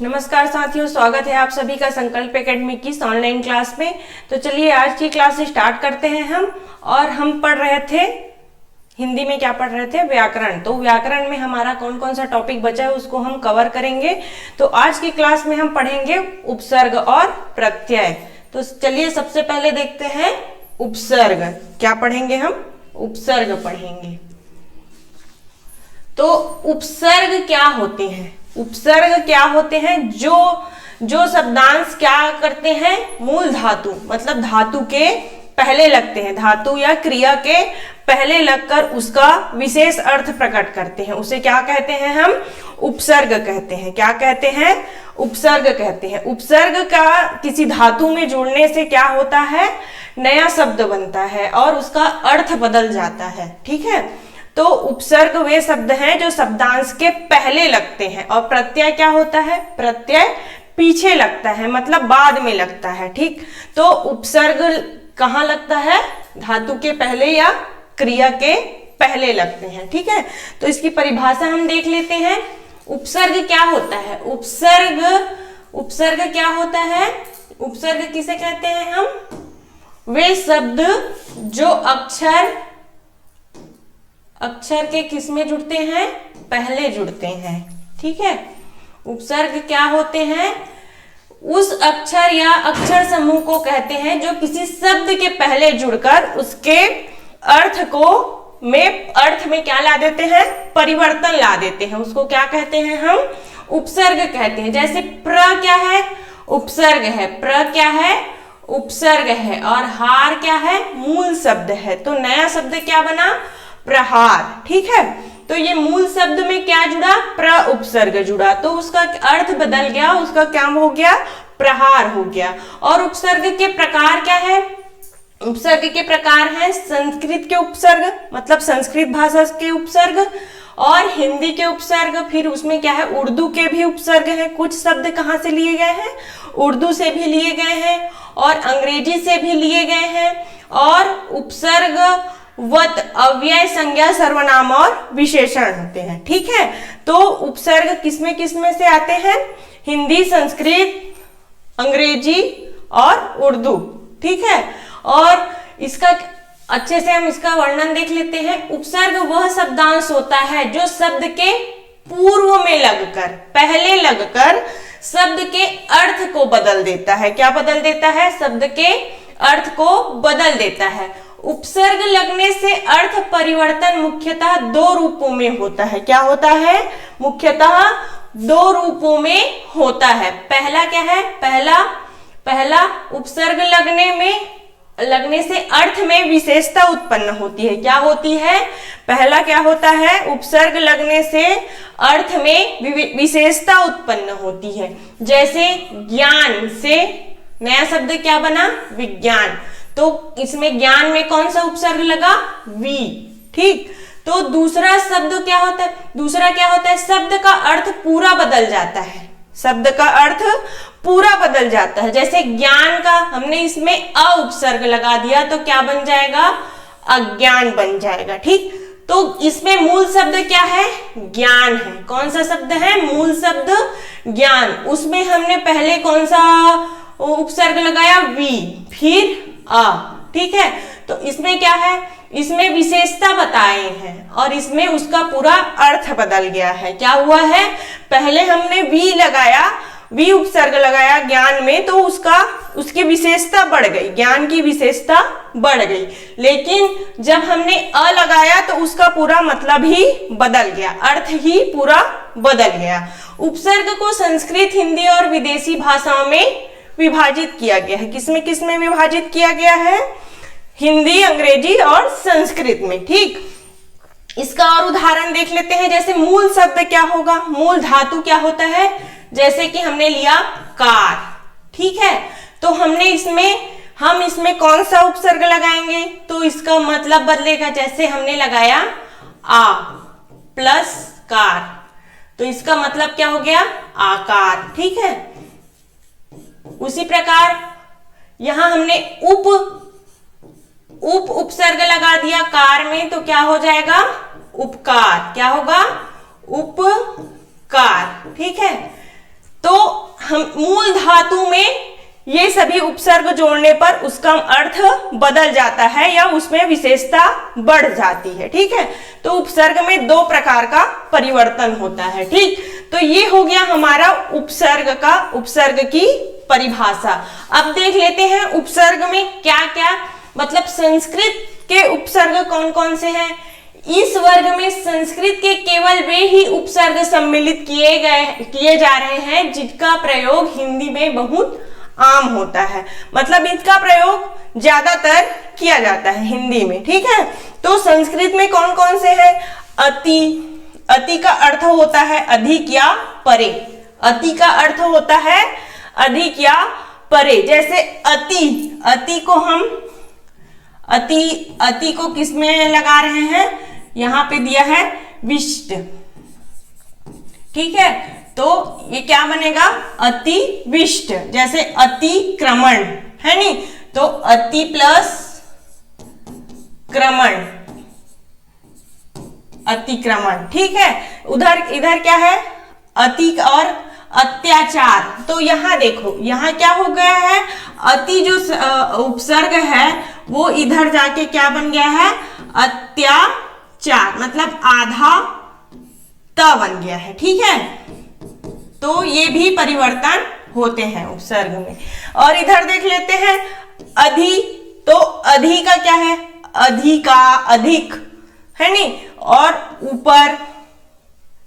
नमस्कार साथियों, स्वागत है आप सभी का संकल्प एकेडमी की इस ऑनलाइन क्लास में। तो चलिए आज की क्लास स्टार्ट करते हैं हम पढ़ रहे थे हिंदी में, क्या पढ़ रहे थे? व्याकरण। तो व्याकरण में हमारा कौन कौन सा टॉपिक बचा है उसको हम कवर करेंगे। तो आज की क्लास में हम पढ़ेंगे उपसर्ग और प्रत्यय। तो चलिए सबसे पहले देखते हैं उपसर्ग। क्या पढ़ेंगे हम? उपसर्ग पढ़ेंगे। तो उपसर्ग क्या होते हैं? उपसर्ग क्या होते हैं? जो शब्दांश क्या करते हैं? मूल धातु मतलब धातु के पहले लगते हैं, धातु या क्रिया के पहले लगकर उसका विशेष अर्थ प्रकट करते हैं, उसे क्या कहते हैं? हम उपसर्ग कहते हैं। क्या कहते हैं? उपसर्ग कहते हैं। उपसर्ग का किसी धातु में जुड़ने से क्या होता है? नया शब्द बनता है और उसका अर्थ बदल जाता है। ठीक है, तो उपसर्ग वे शब्द हैं जो शब्दांश के पहले लगते हैं। और प्रत्यय क्या होता है? प्रत्यय पीछे लगता है, मतलब बाद में लगता है। ठीक, तो उपसर्ग कहाँ लगता है? धातु के पहले या क्रिया के पहले लगते हैं। ठीक है, तो इसकी परिभाषा हम देख लेते हैं। उपसर्ग क्या होता है? उपसर्ग क्या होता है? उपसर्ग किसे कहते हैं हम? वे शब्द जो अक्षर के किस में जुड़ते हैं? पहले जुड़ते हैं। ठीक है, उपसर्ग क्या होते हैं? उस अक्षर या अक्षर समूह को कहते हैं जो किसी शब्द के पहले जुड़कर उसके अर्थ में क्या ला देते हैं? परिवर्तन ला देते हैं। उसको क्या कहते हैं हम? उपसर्ग कहते हैं। जैसे प्र क्या है? उपसर्ग है। प्र क्या है? उपसर्ग है। और हार क्या है? मूल शब्द है। तो नया शब्द क्या बना? प्रहार। ठीक है, तो ये मूल शब्द में क्या जुड़ा? प्र उपसर्ग जुड़ा, तो उसका अर्थ बदल गया, उसका क्या हो गया? प्रहार हो गया। और उपसर्ग के प्रकार क्या है? उपसर्ग के प्रकार हैं संस्कृत के उपसर्ग मतलब संस्कृत भाषा के उपसर्ग, और हिंदी के उपसर्ग, फिर उसमें क्या है? उर्दू के भी उपसर्ग हैं। कुछ शब्द कहाँ से लिए गए हैं? उर्दू से भी लिए गए हैं और अंग्रेजी से भी लिए गए हैं। और उपसर्ग वत अव्यय, संज्ञा, सर्वनाम और विशेषण होते हैं। ठीक है, तो उपसर्ग किसमें से आते हैं? हिंदी, संस्कृत, अंग्रेजी और उर्दू। ठीक है, और इसका अच्छे से हम इसका वर्णन देख लेते हैं। उपसर्ग वह शब्दांश होता है जो शब्द के पूर्व में लगकर, पहले लगकर शब्द के अर्थ को बदल देता है। क्या बदल देता है? शब्द के अर्थ को बदल देता है। उपसर्ग लगने से अर्थ परिवर्तन मुख्यतः दो रूपों में होता है। क्या होता है? मुख्यतः दो रूपों में होता है। पहला क्या है? पहला उपसर्ग लगने से अर्थ में विशेषता उत्पन्न होती है। क्या होती है? पहला क्या होता है? उपसर्ग लगने से अर्थ में विशेषता उत्पन्न होती है। जैसे ज्ञान से नया शब्द क्या बना? विज्ञान। तो इसमें ज्ञान में कौन सा उपसर्ग लगा? वी। ठीक, तो दूसरा क्या होता है? शब्द का अर्थ पूरा बदल जाता है। शब्द का अर्थ पूरा बदल जाता है। जैसे ज्ञान का हमने इसमें अ उपसर्ग लगा दिया तो क्या बन जाएगा? अज्ञान बन जाएगा। ठीक, तो इसमें मूल शब्द क्या है? ज्ञान है। कौन सा शब्द है? मूल शब्द ज्ञान। उसमें हमने पहले कौन सा उपसर्ग लगाया? वी, फिर आ। ठीक है, तो इसमें क्या है? इसमें विशेषता बताए हैं और इसमें उसका पूरा अर्थ बदल गया है। क्या हुआ है? पहले हमने वी उपसर्ग लगाया ज्ञान में, तो उसकी विशेषता बढ़ गई, ज्ञान की विशेषता बढ़ गई। लेकिन जब हमने अ लगाया तो उसका पूरा मतलब ही बदल गया, अर्थ ही पूरा बदल गया। उपसर्ग को संस्कृत, हिंदी और विदेशी भाषाओं में विभाजित किया गया है। किसमें विभाजित किया गया है? हिंदी, अंग्रेजी और संस्कृत में। ठीक, इसका और उदाहरण देख लेते हैं। जैसे मूल शब्द क्या होगा? मूल धातु क्या होता है? जैसे कि हमने लिया कार। ठीक है, तो हम इसमें कौन सा उपसर्ग लगाएंगे तो इसका मतलब बदलेगा। जैसे हमने लगाया आ प्लस कार, तो इसका मतलब क्या हो गया? आकार। ठीक है, उसी प्रकार यहां हमने उपसर्ग लगा दिया कार में, तो क्या हो जाएगा? उपकार। क्या होगा? उपकार। ठीक है, तो हम मूल धातु में ये सभी उपसर्ग जोड़ने पर उसका अर्थ बदल जाता है या उसमें विशेषता बढ़ जाती है। ठीक है, तो उपसर्ग में दो प्रकार का परिवर्तन होता है। ठीक, तो ये हो गया हमारा उपसर्ग की परिभाषा। अब देख लेते हैं उपसर्ग में क्या क्या, मतलब संस्कृत के उपसर्ग कौन कौन से हैं। इस वर्ग में संस्कृत के केवल वे ही उपसर्ग सम्मिलित किए जा रहे हैं जिनका प्रयोग हिंदी में बहुत आम होता है, मतलब इसका प्रयोग ज्यादातर किया जाता है हिंदी में। ठीक है, तो संस्कृत में कौन कौन से हैं। अति का अर्थ होता है अधिक या परे। अति का अर्थ होता है अधिक या परे। जैसे अति को किस में लगा रहे हैं, यहां पे दिया है विष्ट। ठीक है, तो ये क्या बनेगा, अतिविष्ट। जैसे अतिक्रमण है नी, तो अति प्लस क्रमण, अतिक्रमण। ठीक है, इधर क्या है, अति और अत्याचार। तो यहाँ देखो, यहाँ क्या हो गया है, अति जो उपसर्ग है वो इधर जाके क्या बन गया है, अत्याचार, मतलब आधा त बन गया है। ठीक है, तो ये भी परिवर्तन होते हैं उपसर्ग में। और इधर देख लेते हैं अधि, तो अधि का क्या है, अधिका, अधिक है नी, और ऊपर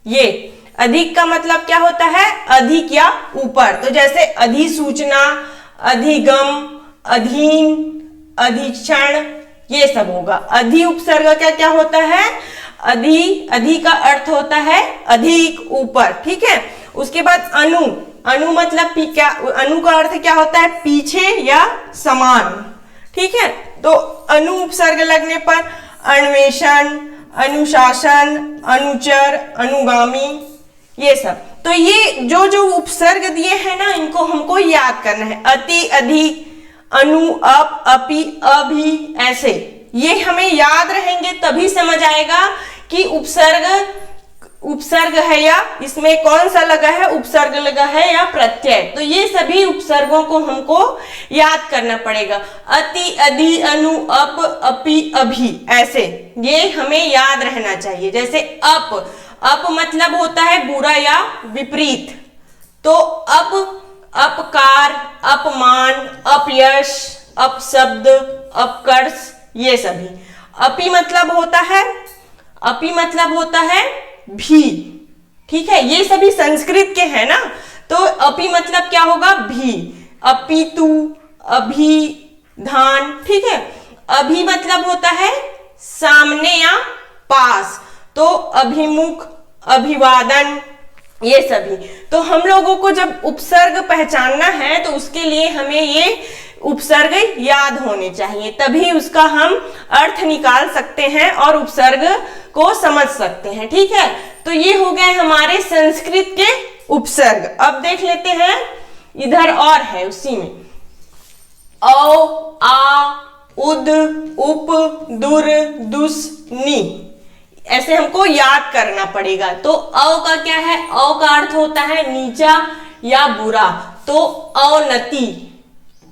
ये अधिक का मतलब क्या होता है, अधिक या ऊपर। तो जैसे अधिसूचना, अधिगम, अधीन, अधीक्षण, ये सब होगा। अधि उपसर्ग का क्या होता है, अधि का अर्थ होता है अधिक, ऊपर। ठीक है, उसके बाद अनु मतलब क्या, अनु का अर्थ क्या होता है, पीछे या समान। ठीक है, तो अनु उपसर्ग लगने पर अन्वेषण, अनुशासन, अनुचर, अनुगामी, ये सब। तो ये जो उपसर्ग दिए हैं ना, इनको हमको याद करना है। अति, अधि, अनु, अप, अपि, अभि, ऐसे ये हमें याद रहेंगे तभी समझ आएगा कि उपसर्ग है या इसमें कौन सा लगा है, उपसर्ग लगा है या प्रत्यय। तो ये सभी उपसर्गों को हमको याद करना पड़ेगा। अति, अधि, अनु, अप, अपि, अभि, ऐसे ये हमें याद रहना चाहिए। जैसे अप मतलब होता है बुरा या विपरीत। तो अपकार, अपमान, अपयश, अपशब्द, अपकर्ष, ये सभी। अपि मतलब होता है भी। ठीक है, ये सभी संस्कृत के हैं ना, तो अपि मतलब क्या होगा, भी। अपितु, अभिधान। ठीक है, अभि मतलब होता है सामने या पास, तो अभिमुख, अभिवादन, ये सभी। तो हम लोगों को जब उपसर्ग पहचानना है तो उसके लिए हमें ये उपसर्ग याद होने चाहिए, तभी उसका हम अर्थ निकाल सकते हैं और उपसर्ग को समझ सकते हैं। ठीक है, तो ये हो गए हमारे संस्कृत के उपसर्ग। अब देख लेते हैं इधर और है उसी में, औ, आ, उद, उप, दुर, दुस, नी, ऐसे हमको याद करना पड़ेगा। तो अ का क्या है, अ का अर्थ होता है नीचा या बुरा। तो अवनति,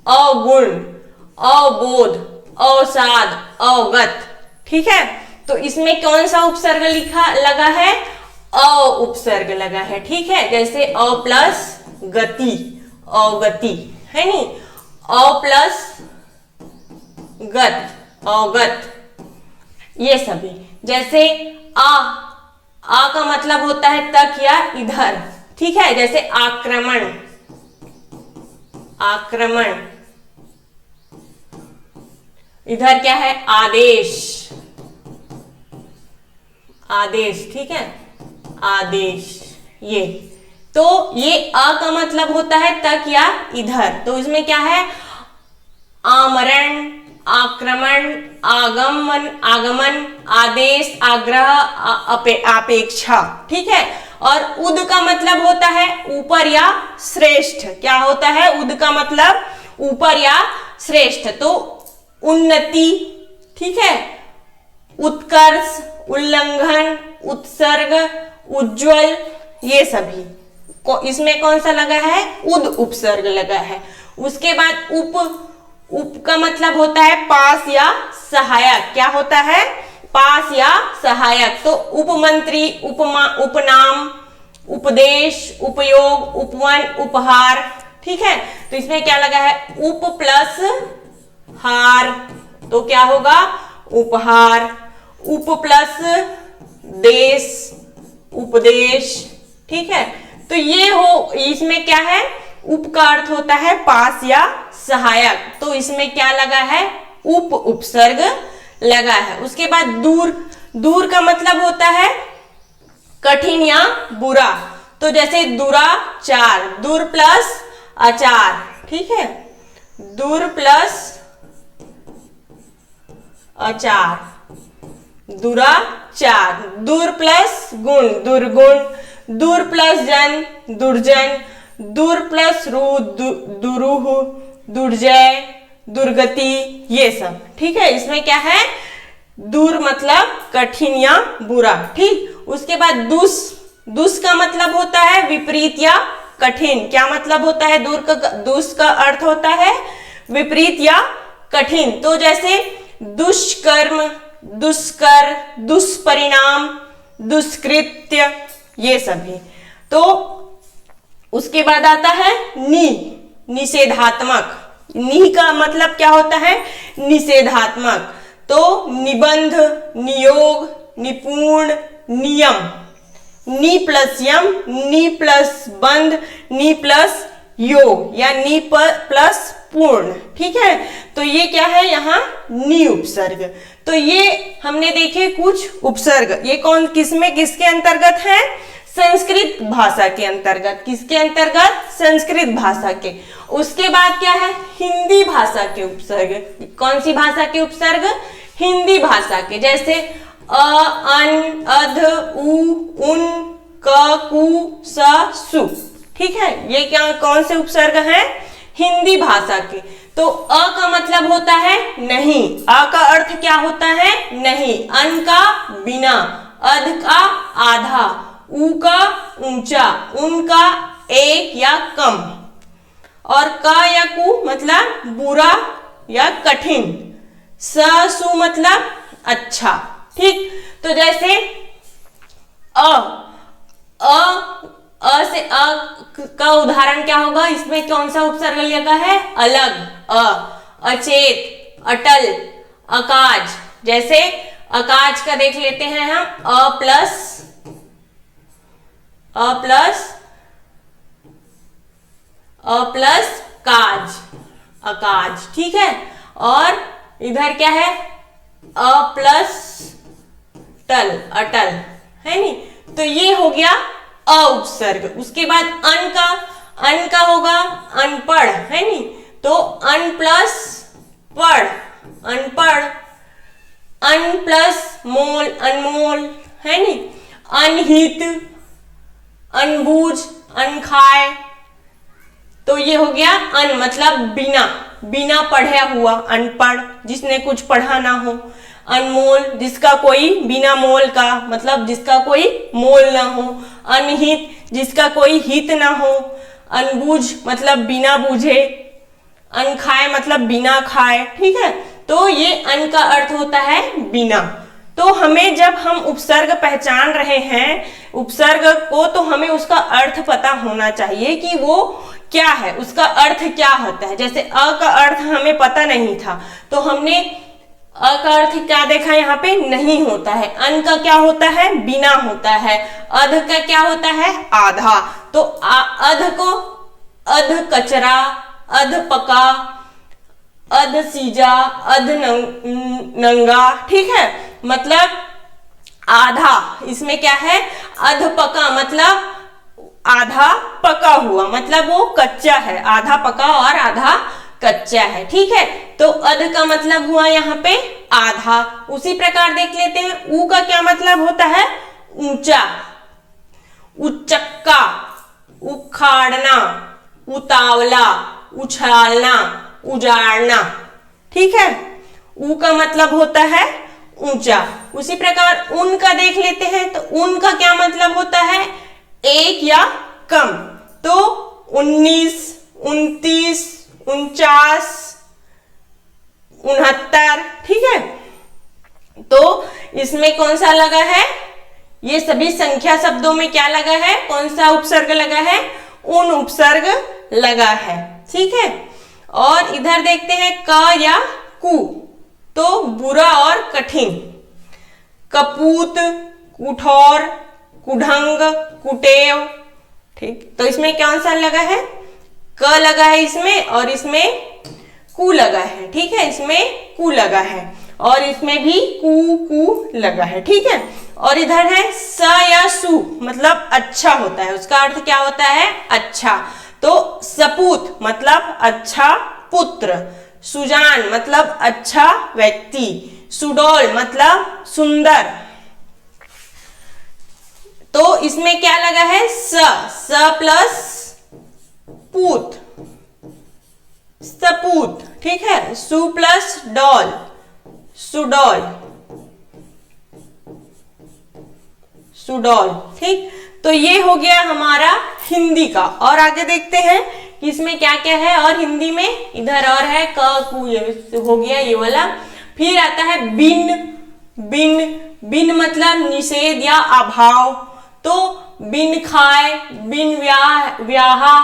अवगुण, अवबोध, अवसाद, अवगत। ठीक है, तो इसमें कौन सा उपसर्ग लगा है, अ उपसर्ग लगा है। ठीक है, जैसे अ प्लस गति, अवगति है नी, अ प्लस गत, अवगत, ये सभी। जैसे आ का मतलब होता है तक या इधर। ठीक है, जैसे आक्रमण, आक्रमण। इधर क्या है, आदेश, आदेश। ठीक है, आदेश। ये तो ये अ का मतलब होता है तक या इधर, तो इसमें क्या है, आमरण, आक्रमण, आगमन, आदेश, आग्रह, अपेक्षा। ठीक है, और उद का मतलब होता है ऊपर या श्रेष्ठ। क्या होता है, उद का मतलब ऊपर या श्रेष्ठ। तो उन्नति, ठीक है, उत्कर्ष, उल्लंघन, उत्सर्ग, उज्ज्वल, ये सभी। इसमें कौन सा लगा है, उद उपसर्ग लगा है। उसके बाद उप का मतलब होता है पास या सहायक। क्या होता है, पास या सहायक। तो उपमंत्री, उपमा, उपनाम, उपदेश, उपयोग, उपवन, उपहार। ठीक है, तो इसमें क्या लगा है, उप प्लस हार, तो क्या होगा, उपहार। उप प्लस देश, उपदेश। ठीक है, तो ये हो, इसमें क्या है, उप का अर्थ होता है पास या सहायक, तो इसमें क्या लगा है, उप उपसर्ग लगा है। उसके बाद दूर, दूर का मतलब होता है कठिन या बुरा, तो जैसे दुराचार, दूर प्लस आचार। ठीक है, दूर प्लस आचार, दुराचार। दूर प्लस गुण, दुर्गुण। दूर प्लस जन, दुर्जन। दूर प्लस रू, दुरूह, दुर्जय, दुर्गति, ये सब। ठीक है, इसमें क्या है, दूर मतलब कठिन या बुरा। ठीक, उसके बाद दुस, दुस का मतलब होता है विपरीत या कठिन। क्या मतलब होता है, दुस का अर्थ होता है विपरीत या कठिन, तो जैसे दुष्कर्म, दुष्कर, दुष्परिणाम, दुष्कृत्य, ये सभी। तो उसके बाद आता है नि, निषेधात्मक। नि का मतलब क्या होता है, निषेधात्मक, तो निबंध, नियोग, निपुण, नियम। नि प्लस यम, नि प्लस बंध, नि प्लस योग या नि प्लस पूर्ण। ठीक है, तो ये क्या है यहाँ, नि उपसर्ग। तो ये हमने देखे कुछ उपसर्ग, ये कौन, किसमें, किसके अंतर्गत है, संस्कृत भाषा के अंतर्गत। किसके अंतर्गत, संस्कृत भाषा के। उसके बाद क्या है, हिंदी भाषा के उपसर्ग। कौन सी भाषा के उपसर्ग, हिंदी भाषा के, जैसे अ, अन, अध, उ, उन, क, कु, स, सु। ठीक है, ये क्या, कौन से उपसर्ग हैं, हिंदी भाषा के। तो अ का मतलब होता है नहीं, अ का अर्थ क्या होता है, नहीं। अन का बिना, अध का आधा, उ का ऊंचा, उन का एक या कम, और क या कु मतलब बुरा या कठिन, स, सु मतलब अच्छा। ठीक, तो जैसे अ से अ का उदाहरण क्या होगा, इसमें कौन सा उपसर्ग लगा है, अलग, अचेत, अटल, अकाज। जैसे अकाज का देख लेते हैं हम, अ प्लस काज, अकाज। ठीक है, और इधर क्या है, अ प्लस टल, अटल, है नी। तो ये हो गया अ उपसर्ग। उसके बाद अन का होगा अनपढ़, है नी, तो अन प्लस पढ़, अनपढ़। अन प्लस मोल, अनमोल, है नी। अनहित, अनबूझ, अनखाए, तो ये हो गया अन मतलब बिना, बिना पढ़ा हुआ, अनपढ़, जिसने कुछ पढ़ा ना हो। अनमोल, जिसका कोई, बिना मोल का मतलब जिसका कोई मोल ना हो। अनहित, जिसका कोई हित ना हो। अनबूझ मतलब बिना बूझे। अनखाए मतलब बिना खाए। ठीक है, तो ये अन का अर्थ होता है बिना। तो हमें जब हम उपसर्ग पहचान रहे हैं उपसर्ग को, तो हमें उसका अर्थ पता होना चाहिए कि वो क्या है, उसका अर्थ क्या होता है। जैसे अ का अर्थ हमें पता नहीं था, तो हमने अ का अर्थ क्या देखा, यहाँ पे नहीं होता है। अन का क्या होता है, बिना होता है। अध का क्या होता है, आधा। तो अध को अध कचरा, अध पका, अध सीजा, अध नंगा। ठीक है, मतलब आधा, इसमें क्या है, अध पका मतलब आधा पका हुआ, मतलब वो कच्चा है, आधा पका और आधा कच्चा है। ठीक है, तो अध का मतलब हुआ यहाँ पे आधा। उसी प्रकार देख लेते हैं ऊ का क्या मतलब होता है, ऊंचा, उचक्का, उखाड़ना, उतावला, उछालना, उजाड़ना। ठीक है, ऊ का मतलब होता है ऊंचा। उसी प्रकार उन का देख लेते हैं, तो उन का क्या मतलब होता है, एक या कम। तो 19, 29, 49, 69, ठीक है। तो इसमें कौन सा लगा है, ये सभी संख्या शब्दों में क्या लगा है, कौन सा उपसर्ग लगा है, उन उपसर्ग लगा है, ठीक है। और इधर देखते हैं क या कु, तो बुरा और कठिन, कपूत, कुठौर, कुढंग, कुटेव, ठीक। तो इसमें कौन सा लगा है, क लगा है इसमें, और इसमें कु लगा है, ठीक है, इसमें कु लगा है, और इसमें भी कु लगा है, ठीक है। और इधर है स या सु, मतलब अच्छा होता है, उसका अर्थ क्या होता है, अच्छा। तो सपूत मतलब अच्छा पुत्र, सुजान मतलब अच्छा व्यक्ति, सुडौल मतलब सुंदर। तो इसमें क्या लगा है, स प्लस पूत, सपूत, ठीक है। सु प्लस डॉल, सुडौल, सुडौल, ठीक। तो ये हो गया हमारा हिंदी का। और आगे देखते हैं कि इसमें क्या क्या है। और हिंदी में इधर और है क कु, ये हो गया ये वाला। फिर आता है बिन, बिन, बिन मतलब निषेध या अभाव। तो बिन खाए, बिन व्याहा,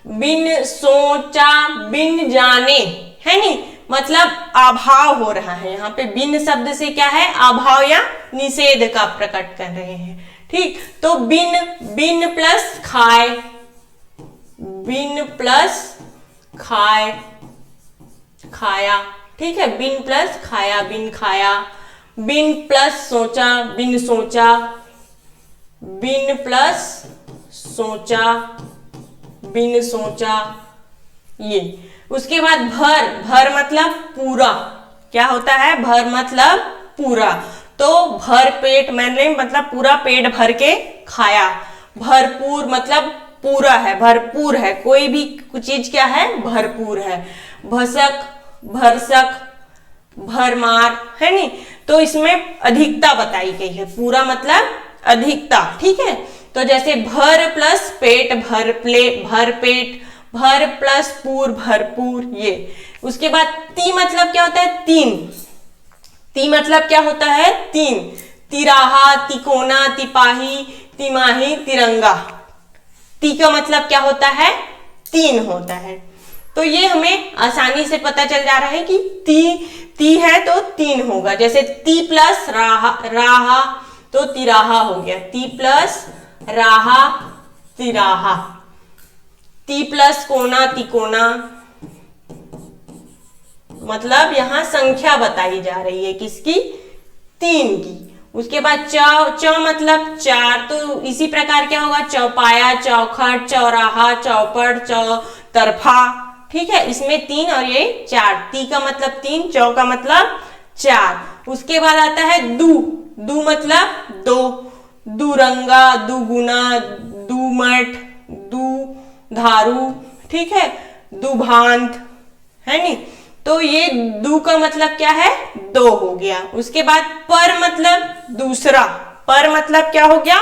बिन सोचा, बिन जाने, है नी, मतलब अभाव हो रहा है। यहाँ पे बिन शब्द से क्या है, अभाव या निषेध का प्रकट कर रहे हैं, ठीक। तो बिन, बिन प्लस खाए, बिन प्लस खाए, खाया, ठीक है। बिन प्लस खाया, बिन खाया। बिन प्लस सोचा, बिन सोचा। बिन प्लस सोचा, बिन सोचा, ये। उसके बाद भर, भर मतलब पूरा, क्या होता है, भर मतलब पूरा। तो भर पेट, मैंने मतलब पूरा पेट भर के खाया। भरपूर मतलब पूरा है, भरपूर है, कोई भी चीज क्या है, भरपूर है। भसक, भरसक, भरमार, है नी। तो इसमें अधिकता बताई गई है, पूरा मतलब अधिकता, ठीक है। तो जैसे भर प्लस पेट, भर पेट, भर प्लस पूर, भरपूर, ये। उसके बाद ती मतलब क्या होता है, तीन। ती मतलब क्या होता है, तीन। तिराहा, तिकोना, तिपाही, तिमाही, तिरंगा। ती का मतलब क्या होता है, तीन होता है। तो ये हमें आसानी से पता चल जा रहा है कि ती है तो तीन होगा। जैसे ती प्लस राहा तो तिराहा हो गया। ती प्लस राहा, तिराहा। ती प्लस कोना, तिकोना, मतलब यहां संख्या बताई जा रही है किसकी, तीन की। उसके बाद चौ मतलब चार, तो इसी प्रकार क्या होगा, चौपाया, चौखट, चौराहा, चौपट, चौतरफा, ठीक है। इसमें तीन और ये चार। ती का मतलब तीन, चौ का मतलब चार। उसके बाद आता है दू, दू मतलब दो। दुरंगा, दुगुना, दुमठ, दू धारू, ठीक है। दुभांत, है नी। तो ये दू का मतलब क्या है, दो हो गया। उसके बाद पर मतलब दूसरा, पर मतलब क्या हो गया,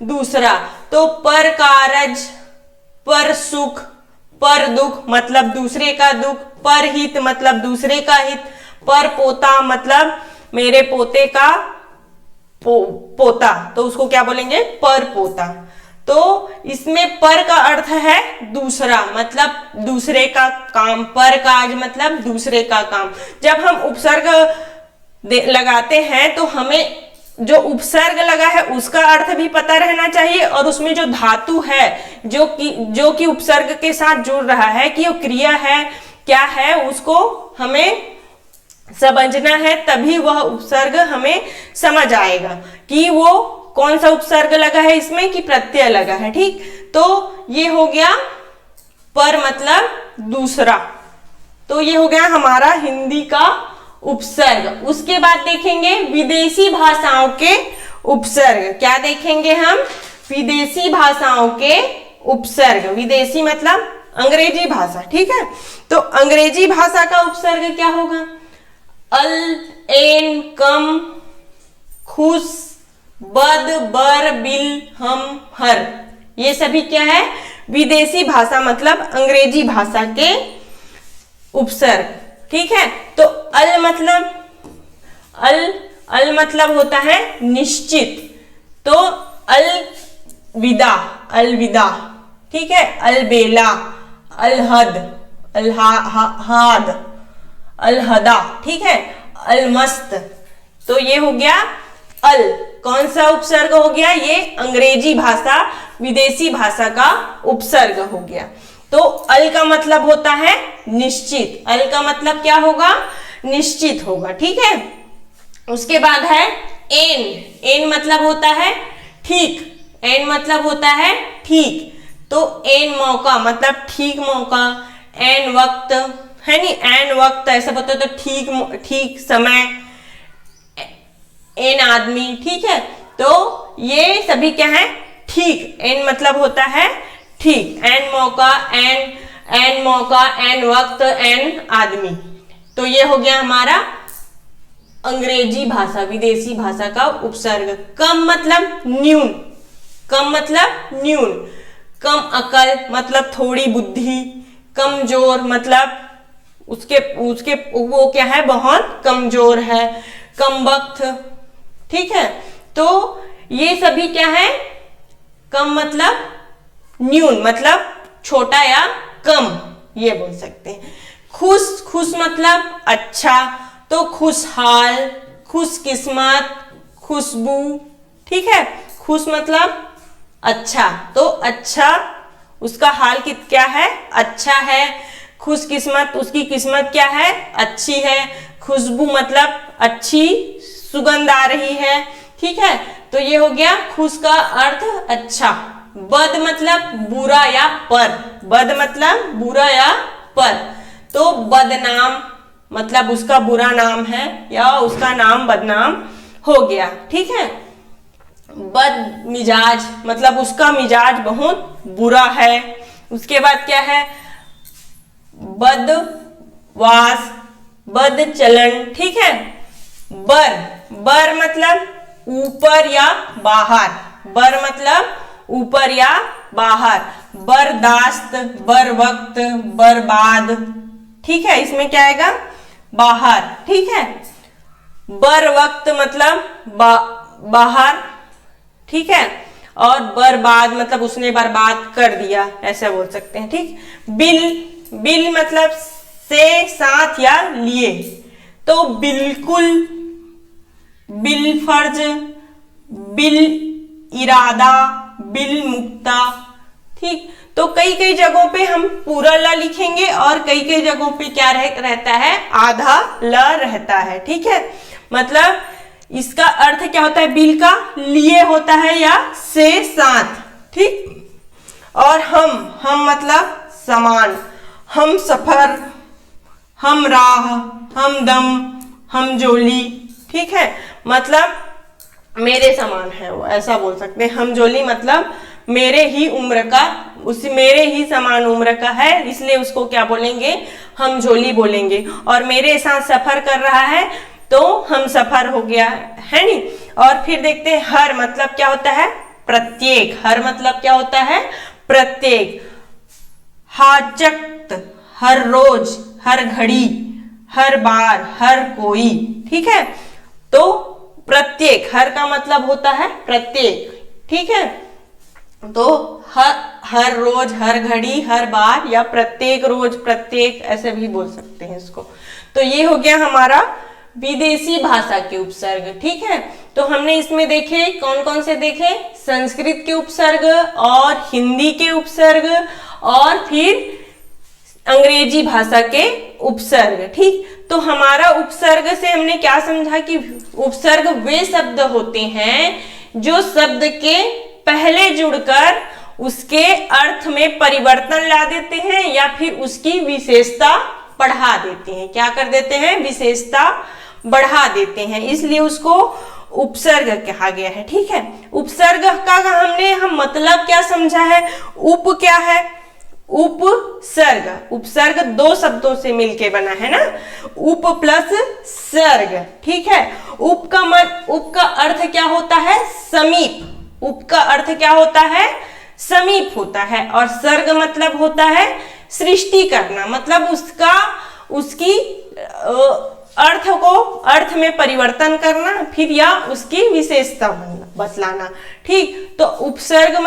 दूसरा। तो पर कारज, पर सुख, पर दुख मतलब दूसरे का दुख, पर हित मतलब दूसरे का हित, पर पोता मतलब मेरे पोते का पोता, तो उसको क्या बोलेंगे, पर पोता। तो इसमें पर का अर्थ है दूसरा, मतलब दूसरे का काम। पर काज मतलब दूसरे का काम। जब हम उपसर्ग लगाते हैं तो हमें जो उपसर्ग लगा है उसका अर्थ भी पता रहना चाहिए, और उसमें जो धातु है जो कि उपसर्ग के साथ जुड़ रहा है, कि वो क्रिया है क्या है, उसको हमें समझना है। तभी वह उपसर्ग हमें समझ आएगा कि वो कौन सा उपसर्ग लगा है इसमें, कि प्रत्यय लगा है, ठीक। तो ये हो गया पर मतलब दूसरा। तो ये हो गया हमारा हिंदी का उपसर्ग। उसके बाद देखेंगे विदेशी भाषाओं के उपसर्ग। क्या देखेंगे हम, विदेशी भाषाओं के उपसर्ग। विदेशी मतलब अंग्रेजी भाषा, ठीक है। तो अंग्रेजी भाषा का उपसर्ग क्या होगा, अल, एन, कम, खुश, बद, बर, बिल, हम, हर, ये सभी क्या है, विदेशी भाषा मतलब अंग्रेजी भाषा के उपसर्ग, ठीक है। तो अल मतलब होता है निश्चित, तो अलविदा, ठीक है। अलबेला, अलहद, अलहाद, अलहदा, ठीक है। अलमस्त, तो ये हो गया अल, कौन सा उपसर्ग हो गया, ये अंग्रेजी भाषा विदेशी भाषा का उपसर्ग हो गया। तो अल का मतलब होता है निश्चित, अल का मतलब क्या होगा, निश्चित होगा, ठीक है। उसके बाद है एन, एन मतलब होता है ठीक, एन मतलब होता है ठीक, तो एन मौका मतलब ठीक मौका, एन वक्त है नी, एन वक्त ऐसा बोलते तो ठीक समय, एन आदमी, ठीक है। तो ये सभी क्या है, ठीक, एन मतलब होता है ठीक, एन मौका, एन मौका, एन वक्त, एन आदमी। तो ये हो गया हमारा अंग्रेजी भाषा विदेशी भाषा का उपसर्ग। कम मतलब न्यून, कम मतलब न्यून, कम अकल मतलब थोड़ी बुद्धि, कमजोर मतलब उसके वो क्या है, बहुत कमजोर है, कम वक्त, ठीक है। तो ये सभी क्या है, कम मतलब न्यून मतलब छोटा या कम, ये बोल सकते हैं। खुश मतलब अच्छा, तो खुशहाल, खुशकिस्मत, खुशबू, ठीक है। खुश मतलब अच्छा, तो अच्छा उसका हाल क्या है, अच्छा है। खुशकिस्मत, उसकी किस्मत क्या है, अच्छी है। खुशबू मतलब अच्छी सुगंध आ रही है, ठीक है। तो ये हो गया खुश का अर्थ अच्छा। बद मतलब बुरा या पर, बद मतलब बुरा या पर, तो बदनाम मतलब उसका बुरा नाम है या उसका नाम बदनाम हो गया, ठीक है। बद मिजाज मतलब उसका मिजाज बहुत बुरा है। उसके बाद क्या है, बदवास, बद चलन, ठीक है। बर मतलब ऊपर या बाहर, बर मतलब ऊपर या बाहर। बर्दाश्त, बर वक्त, बर्बाद, ठीक है, इसमें क्या आएगा, बाहर, ठीक है। बर वक्त मतलब बाहर, ठीक है। और बर्बाद मतलब उसने बर्बाद कर दिया, ऐसा बोल सकते हैं, ठीक। बिल मतलब से, साथ या लिए, तो बिल्कुल, बिल फर्ज, बिल इरादा, बिल मुक्ता, ठीक। तो कई जगहों पे हम पूरा ल लिखेंगे और कई जगहों पे क्या रहता है, आधा ल रहता है, ठीक है। मतलब इसका अर्थ क्या होता है, बिल का लिए होता है या से साथ, ठीक। और हम मतलब समान, हम सफर, हम राह, हम दम, हम जोली, ठीक है। मतलब मेरे समान है वो, ऐसा बोल सकते हैं। हम जोली मतलब मेरे ही उम्र का, मेरे ही समान उम्र का है, इसलिए उसको क्या बोलेंगे, हम जोली बोलेंगे। और मेरे साथ सफर कर रहा है तो हम सफर हो गया, है नी। और फिर देखते हैं हर मतलब क्या होता है, प्रत्येक, हर मतलब क्या होता है, प्रत्येक। हाजत, हर रोज, हर घड़ी, हर बार, हर कोई, ठीक है। तो प्रत्येक, हर का मतलब होता है प्रत्येक, ठीक है। तो हर रोज, हर घड़ी, हर बार या प्रत्येक रोज, प्रत्येक, ऐसे भी बोल सकते हैं इसको। तो ये हो गया हमारा विदेशी भाषा के उपसर्ग, ठीक है। तो हमने इसमें देखे कौन कौन से देखे, संस्कृत के उपसर्ग और हिंदी के उपसर्ग और फिर अंग्रेजी भाषा के उपसर्ग, ठीक। तो हमारा उपसर्ग से हमने क्या समझा कि उपसर्ग वे शब्द होते हैं जो शब्द के पहले जुड़कर उसके अर्थ में परिवर्तन ला देते हैं या फिर उसकी विशेषता बढ़ा देते हैं। क्या कर देते हैं, विशेषता बढ़ा देते हैं, इसलिए उसको उपसर्ग कहा गया है, ठीक है। उपसर्ग का हम मतलब क्या समझा है, उप क्या है, उपसर्ग, उपसर्ग दो शब्दों से मिलके बना है ना, उप प्लस सर्ग, ठीक है। उप का अर्थ क्या होता है, समीप, उप का अर्थ क्या होता है, समीप होता है। और सर्ग मतलब होता है सृष्टि करना, मतलब उसकी अर्थ को अर्थ में परिवर्तन करना, फिर या उसकी विशेषता बतलाना। ठीक, तो उपसर्ग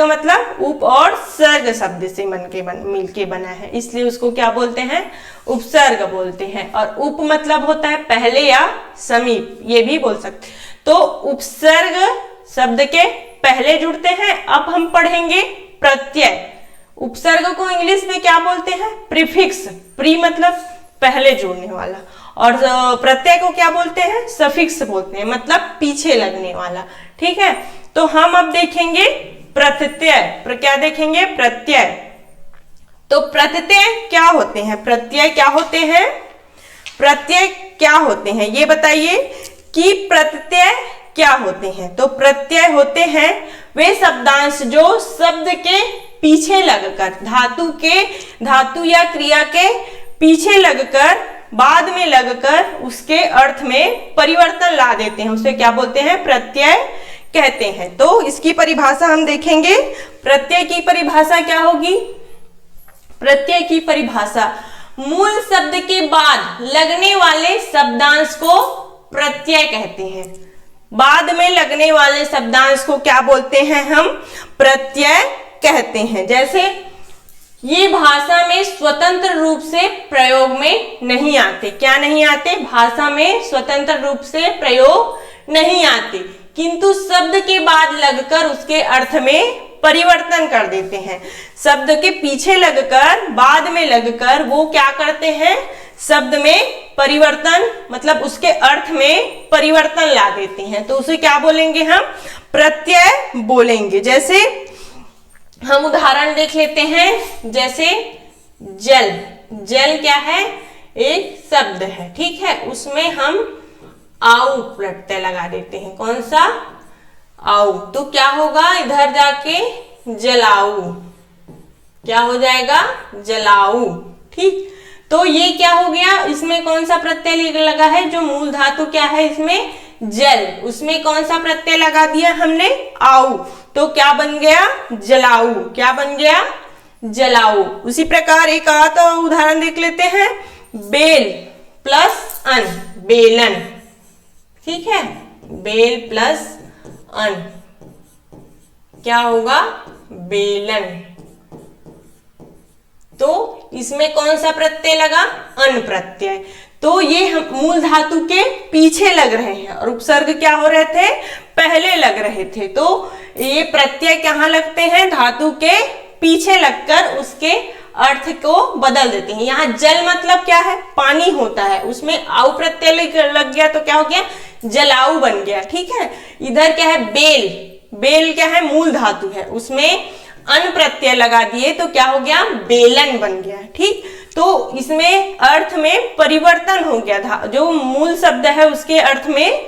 मतलब उप और सर्ग शब्द से मिलके बना है, इसलिए उसको क्या बोलते हैं, उपसर्ग बोलते हैं। और उप मतलब होता है पहले या समीप, ये भी बोल सकते। तो उपसर्ग शब्द के पहले जुड़ते हैं। अब हम पढ़ेंगे प्रत्यय। उपसर्ग को इंग्लिश में क्या बोलते हैं, प्रीफिक्स। प्री मतलब पहले जुड़ने वाला, और प्रत्यय को क्या बोलते हैं, सफिक्स बोलते हैं, मतलब पीछे लगने वाला। ठीक है, तो हम अब देखेंगे प्रत्यय। क्या देखेंगे, प्रत्यय। तो प्रत्यय क्या होते हैं, प्रत्यय क्या होते हैं, प्रत्यय क्या होते हैं, ये बताइए कि प्रत्यय क्या होते हैं। तो प्रत्यय होते हैं वे शब्दांश जो शब्द के पीछे लगकर, धातु या क्रिया के पीछे लगकर, बाद में लगकर उसके अर्थ में परिवर्तन ला देते हैं, उसे क्या बोलते हैं, प्रत्यय कहते हैं। तो इसकी परिभाषा हम देखेंगे। प्रत्यय की परिभाषा क्या होगी, प्रत्यय की परिभाषा, मूल शब्द के बाद लगने वाले शब्दांश को प्रत्यय कहते हैं। बाद में लगने वाले शब्दांश को क्या बोलते हैं, हम प्रत्यय कहते हैं। जैसे ये भाषा में स्वतंत्र रूप से प्रयोग में नहीं आते। क्या नहीं आते, भाषा में स्वतंत्र रूप से प्रयोग नहीं आते, किंतु शब्द के बाद लगकर उसके अर्थ में परिवर्तन कर देते हैं। शब्द के पीछे लगकर, बाद में लगकर वो क्या करते हैं, शब्द में परिवर्तन, मतलब उसके अर्थ में परिवर्तन ला देते हैं। तो उसे क्या बोलेंगे, हम प्रत्यय बोलेंगे। जैसे हम उदाहरण देख लेते हैं, जैसे जल। जल क्या है, एक शब्द है, ठीक है, उसमें हम आउ प्रत्यय लगा देते हैं। कौन सा, आउ। तो क्या होगा, इधर जाके जलाऊ, क्या हो जाएगा, जलाऊ। ठीक, तो ये क्या हो गया, इसमें कौन सा प्रत्यय लगा है, जो मूल धातु क्या है इसमें, जल, उसमें कौन सा प्रत्यय लगा दिया हमने, आऊ। तो क्या बन गया, जलाऊ। क्या बन गया, जलाऊ। उसी प्रकार एक और उदाहरण देख लेते हैं, बेल प्लस अन, बेलन। ठीक है, बेल प्लस अन क्या होगा, बेलन। तो इसमें कौन सा प्रत्यय लगा, अन प्रत्यय। तो ये हम मूल धातु के पीछे लग रहे हैं और उपसर्ग क्या हो रहे थे, पहले लग रहे थे। तो ये प्रत्यय कहाँ लगते हैं, धातु के पीछे लगकर उसके अर्थ को बदल देते हैं। यहाँ जल मतलब क्या है, पानी होता है, उसमें आउ प्रत्यय लग गया तो क्या हो गया, जलाऊ बन गया। ठीक है, इधर क्या है, बेल। बेल क्या है, मूल धातु है, उसमें अन प्रत्यय लगा दिए तो क्या हो गया, बेलन बन गया। ठीक, तो इसमें अर्थ में परिवर्तन हो गया था, जो मूल शब्द है उसके अर्थ में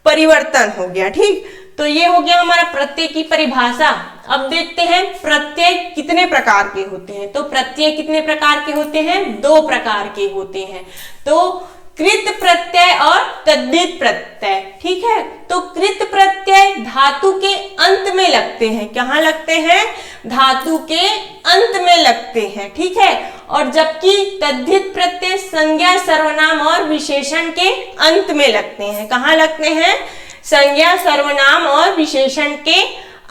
परिवर्तन हो गया। ठीक, तो ये हो गया हमारा प्रत्यय की परिभाषा। अब देखते हैं प्रत्यय कितने प्रकार के होते हैं। तो प्रत्यय कितने प्रकार के होते हैं, दो प्रकार के होते हैं। तो कृत प्रत्यय और तद्धित प्रत्यय। ठीक है, तो कृत प्रत्यय धातु के अंत में लगते हैं। कहाँ लगते हैं, धातु के अंत में लगते हैं। ठीक है, और जबकि तद्धित प्रत्यय संज्ञा, सर्वनाम और विशेषण के अंत में लगते हैं। कहाँ लगते हैं, संज्ञा, सर्वनाम और विशेषण के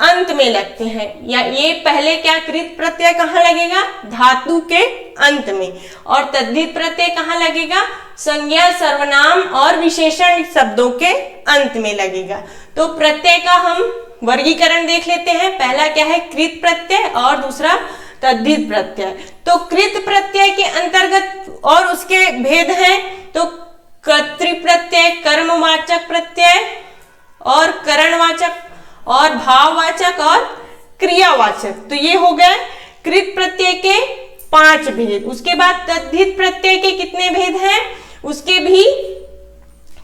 अंत में लगते हैं। या ये पहले क्या, कृत प्रत्यय कहाँ लगेगा, धातु के अंत में, और तद्धित प्रत्यय कहाँ लगेगा, संज्ञा, सर्वनाम और विशेषण शब्दों के अंत में लगेगा। तो प्रत्यय का हम वर्गीकरण देख लेते हैं। पहला क्या है, कृत प्रत्यय, और दूसरा तद्धित प्रत्यय। तो कृत प्रत्यय के अंतर्गत और उसके भेद हैं। तो कर्तृ प्रत्यय, कर्मवाचक प्रत्यय, और करणवाचक, और भाववाचक, और क्रियावाचक। तो ये हो गए कृत प्रत्यय के 5 भेद। उसके बाद तद्धित प्रत्यय के कितने भेद हैं, उसके भी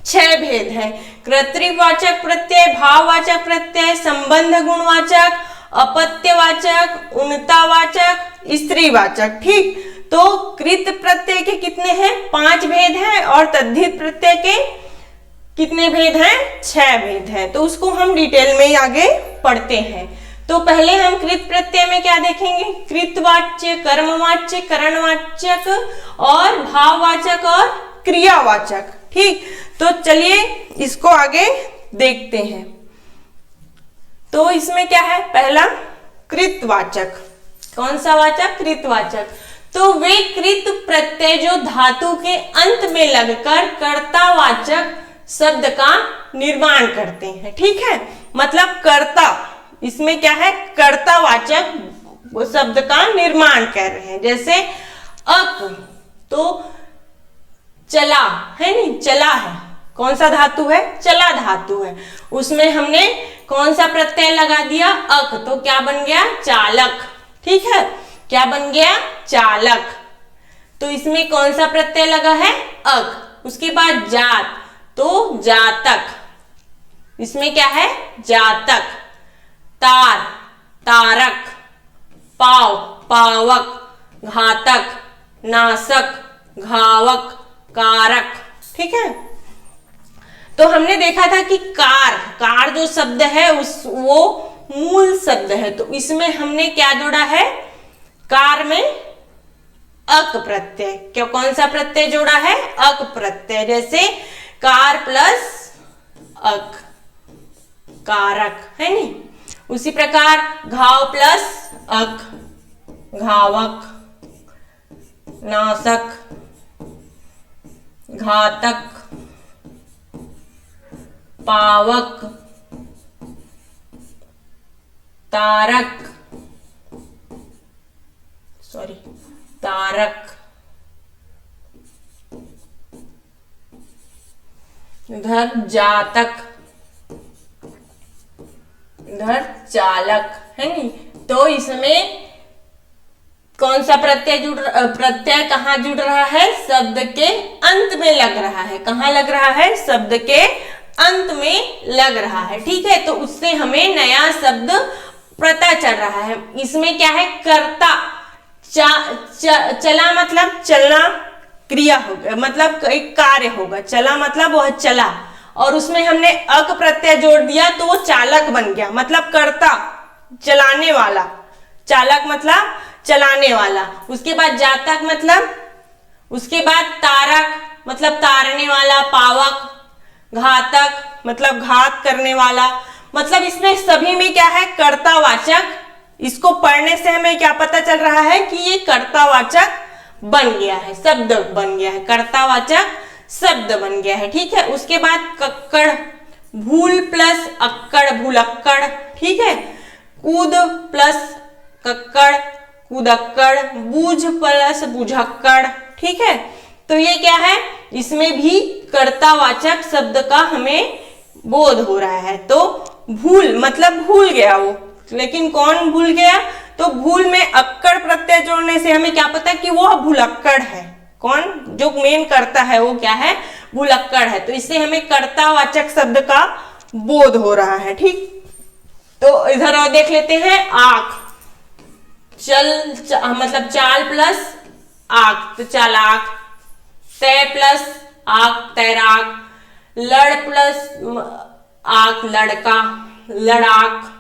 6 भेद हैं। कर्तृवाचक प्रत्यय, भाववाचक प्रत्यय, संबंध गुणवाचक, अपत्यवाचक, उन्नतावाचक, स्त्रीवाचक। ठीक, तो कृत प्रत्यय के कितने हैं, 5 भेद हैं, और तद्धित प्रत्यय के कितने भेद हैं, 6 भेद हैं। तो उसको हम डिटेल में आगे पढ़ते हैं। तो पहले हम कृत प्रत्यय में क्या देखेंगे, कृतवाच्य, कर्मवाच्य, करणवाचक और भाववाचक और क्रियावाचक। ठीक, तो चलिए इसको आगे देखते हैं। तो इसमें क्या है, पहला कृतवाचक। कौन सा वाचक, कृतवाचक। तो वे कृत प्रत्यय जो धातु के अंत में लगकर कर्तावाचक शब्द का निर्माण करते हैं। ठीक है, मतलब कर्ता, इसमें क्या है, कर्तावाचक शब्द का निर्माण कर रहे हैं। जैसे अक, तो चला है, नहीं चला है, कौन सा धातु है, चला धातु है, उसमें हमने कौन सा प्रत्यय लगा दिया, अक, तो क्या बन गया, चालक। ठीक है, क्या बन गया, चालक। तो इसमें कौन सा प्रत्यय लगा है, अक। उसके बाद जात, तो जातक, इसमें क्या है, जातक। तार, तारक। पाव, पावक। घातक, नाशक। घावक, कारक। ठीक है, तो हमने देखा था कि कार, कार जो शब्द है वो मूल शब्द है, तो इसमें हमने क्या जोड़ा है, कार में अक प्रत्यय। क्या, कौन सा प्रत्यय जोड़ा है, अक प्रत्यय। जैसे कार प्लस अक, कारक है नी। उसी प्रकार घाव प्लस अक, घावक। नाशक, घातक। पावक, तारक, सॉरी तारक। इधर जातक, इधर चालक है नी। तो इसमें कौन सा प्रत्यय प्रत्यय कहाँ जुड़ रहा है, शब्द के अंत में लग रहा है। कहाँ लग रहा है, शब्द के अंत में लग रहा है। ठीक है, तो उससे हमें नया शब्द पता चल रहा है। इसमें क्या है, कर्ता। चला मतलब चलना, क्रिया होगा, मतलब एक कार्य होगा। चला मतलब वह चला, और उसमें हमने अक प्रत्यय जोड़ दिया तो वो चालक बन गया, मतलब कर्ता, चलाने वाला। चालक मतलब चलाने वाला। उसके बाद जातक मतलब, उसके बाद तारक मतलब तारने वाला। पावक, घातक मतलब घात करने वाला। मतलब इसमें सभी में क्या है, कर्तावाचक। इसको पढ़ने से हमें क्या पता चल रहा है कि ये कर्तावाचक बन गया है, शब्द बन गया है, कर्तावाचक शब्द बन गया है। ठीक है, उसके बाद कक्कड़, भूल प्लस अक्कड़, भूलक्कड़। ठीक है, कूद प्लस कक्कड़, कूदक्कड़। बूझ प्लस बुझक्कड़। ठीक है, तो ये क्या है, इसमें भी कर्तावाचक शब्द का हमें बोध हो रहा है। तो भूल मतलब भूल गया वो, लेकिन कौन भूल गया, तो भूल में अक्कड़ प्रत्यय जोड़ने से हमें क्या पता कि वो भूलक्कड़ है। कौन, जो मेन कर्ता है वो क्या है, भूलक्कड़ है। तो इससे हमें कर्तावाचक शब्द का बोध हो रहा है। ठीक, तो इधर और देख लेते हैं, आंख। मतलब चाल प्लस आंख, तो चालाक। तय प्लस आंख, तैराक। लड़ प्लस आंख, लड़का, लड़ाक।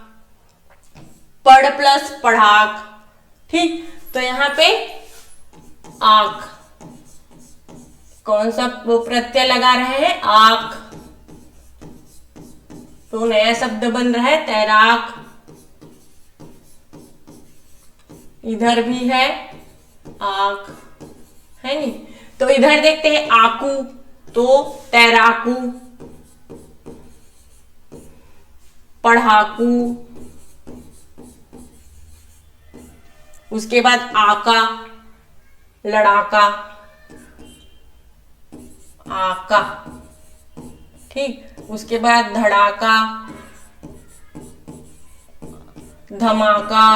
पढ़ प्लस पढ़ाक। ठीक, तो यहाँ पे आंख, कौन सा प्रत्यय लगा रहे हैं, आंख, तो नया शब्द बन रहा है तैराक। इधर भी है आंख है नी। तो इधर देखते हैं आकू, तो तैराकू, पढ़ाकू। उसके बाद आका, लड़ाका, आका। ठीक, उसके बाद धड़ाका, धमाका,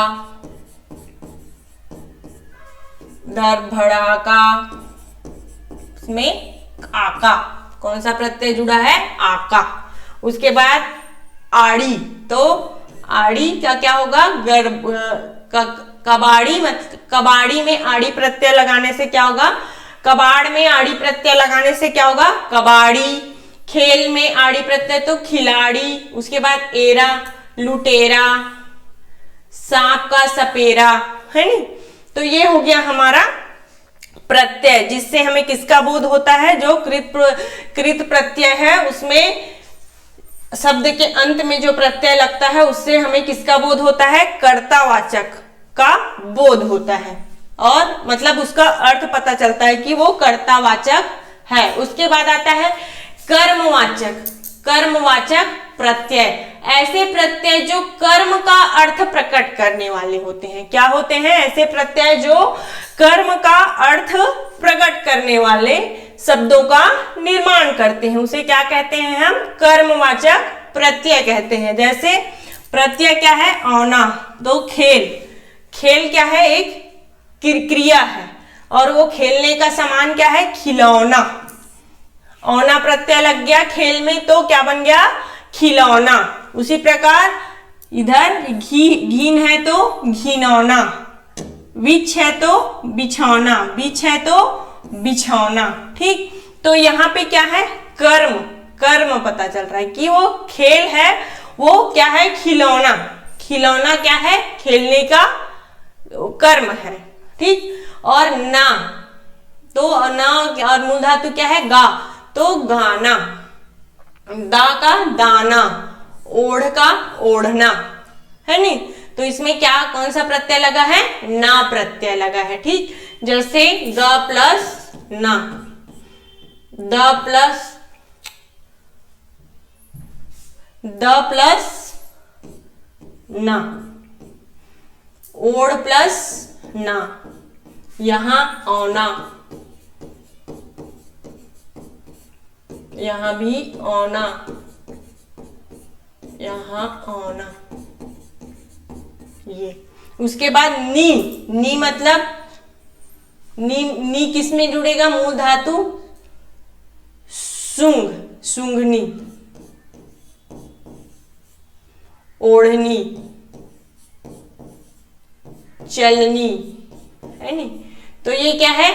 भड़ाका। इसमें आका, कौन सा प्रत्यय जुड़ा है, आका। उसके बाद आड़ी, तो आड़ी का क्या होगा, कबाड़ी। कबाड़ी में आड़ी प्रत्यय लगाने से क्या होगा, कबाड़ में आड़ी प्रत्यय लगाने से क्या होगा, कबाड़ी। खेल में आड़ी प्रत्यय तो खिलाड़ी। उसके बाद एरा, लुटेरा, सांप का सपेरा, है नी। तो ये हो गया हमारा प्रत्यय, जिससे हमें किसका बोध होता है, जो कृत प्रत्यय है उसमें शब्द के अंत में जो प्रत्यय लगता है उससे हमें किसका बोध होता है, कर्तावाचक का बोध होता है, और मतलब उसका अर्थ पता चलता है कि वो कर्तावाचक है। उसके बाद आता है कर्मवाचक, कर्मवाचक प्रत्यय, ऐसे प्रत्यय जो कर्म का अर्थ प्रकट करने वाले होते हैं। क्या होते हैं ऐसे प्रत्यय जो कर्म का अर्थ प्रकट करने वाले शब्दों का निर्माण करते हैं, उसे क्या कहते हैं हम, कर्मवाचक प्रत्यय कहते हैं। जैसे प्रत्यय क्या है, औना, तो खेल, खेल क्या है, एक क्रिया है, और वो खेलने का सामान क्या है, खिलौना। औना प्रत्यय लग गया खेल में तो क्या बन गया, खिलौना। उसी प्रकार इधर घीन है तो घिनौना, विच है तो बिछौना, बिछ है तो बिछौना। ठीक, तो यहाँ पे क्या है, कर्म, कर्म पता चल रहा है कि वो खेल है, वो क्या है, खिलौना, खिलौना क्या है, खेलने का कर्म है। ठीक, और ना, तो ना और मूल धातु क्या है, गा, तो गाना, दा का दाना, ओढ़ का ओढ़ना, है नी। तो इसमें क्या, कौन सा प्रत्यय लगा है, ना प्रत्यय लगा है। ठीक, जैसे द प्लस ना, द प्लस ना, ओढ़ प्लस ना, यहां औना, यहां भी औना, यहां औना, ये। उसके बाद नी, नी मतलब नी किस में जुड़ेगा, मूल धातु सूंघ, सूंघनी, ओढ़नी, चलनी, है नी। तो ये क्या है,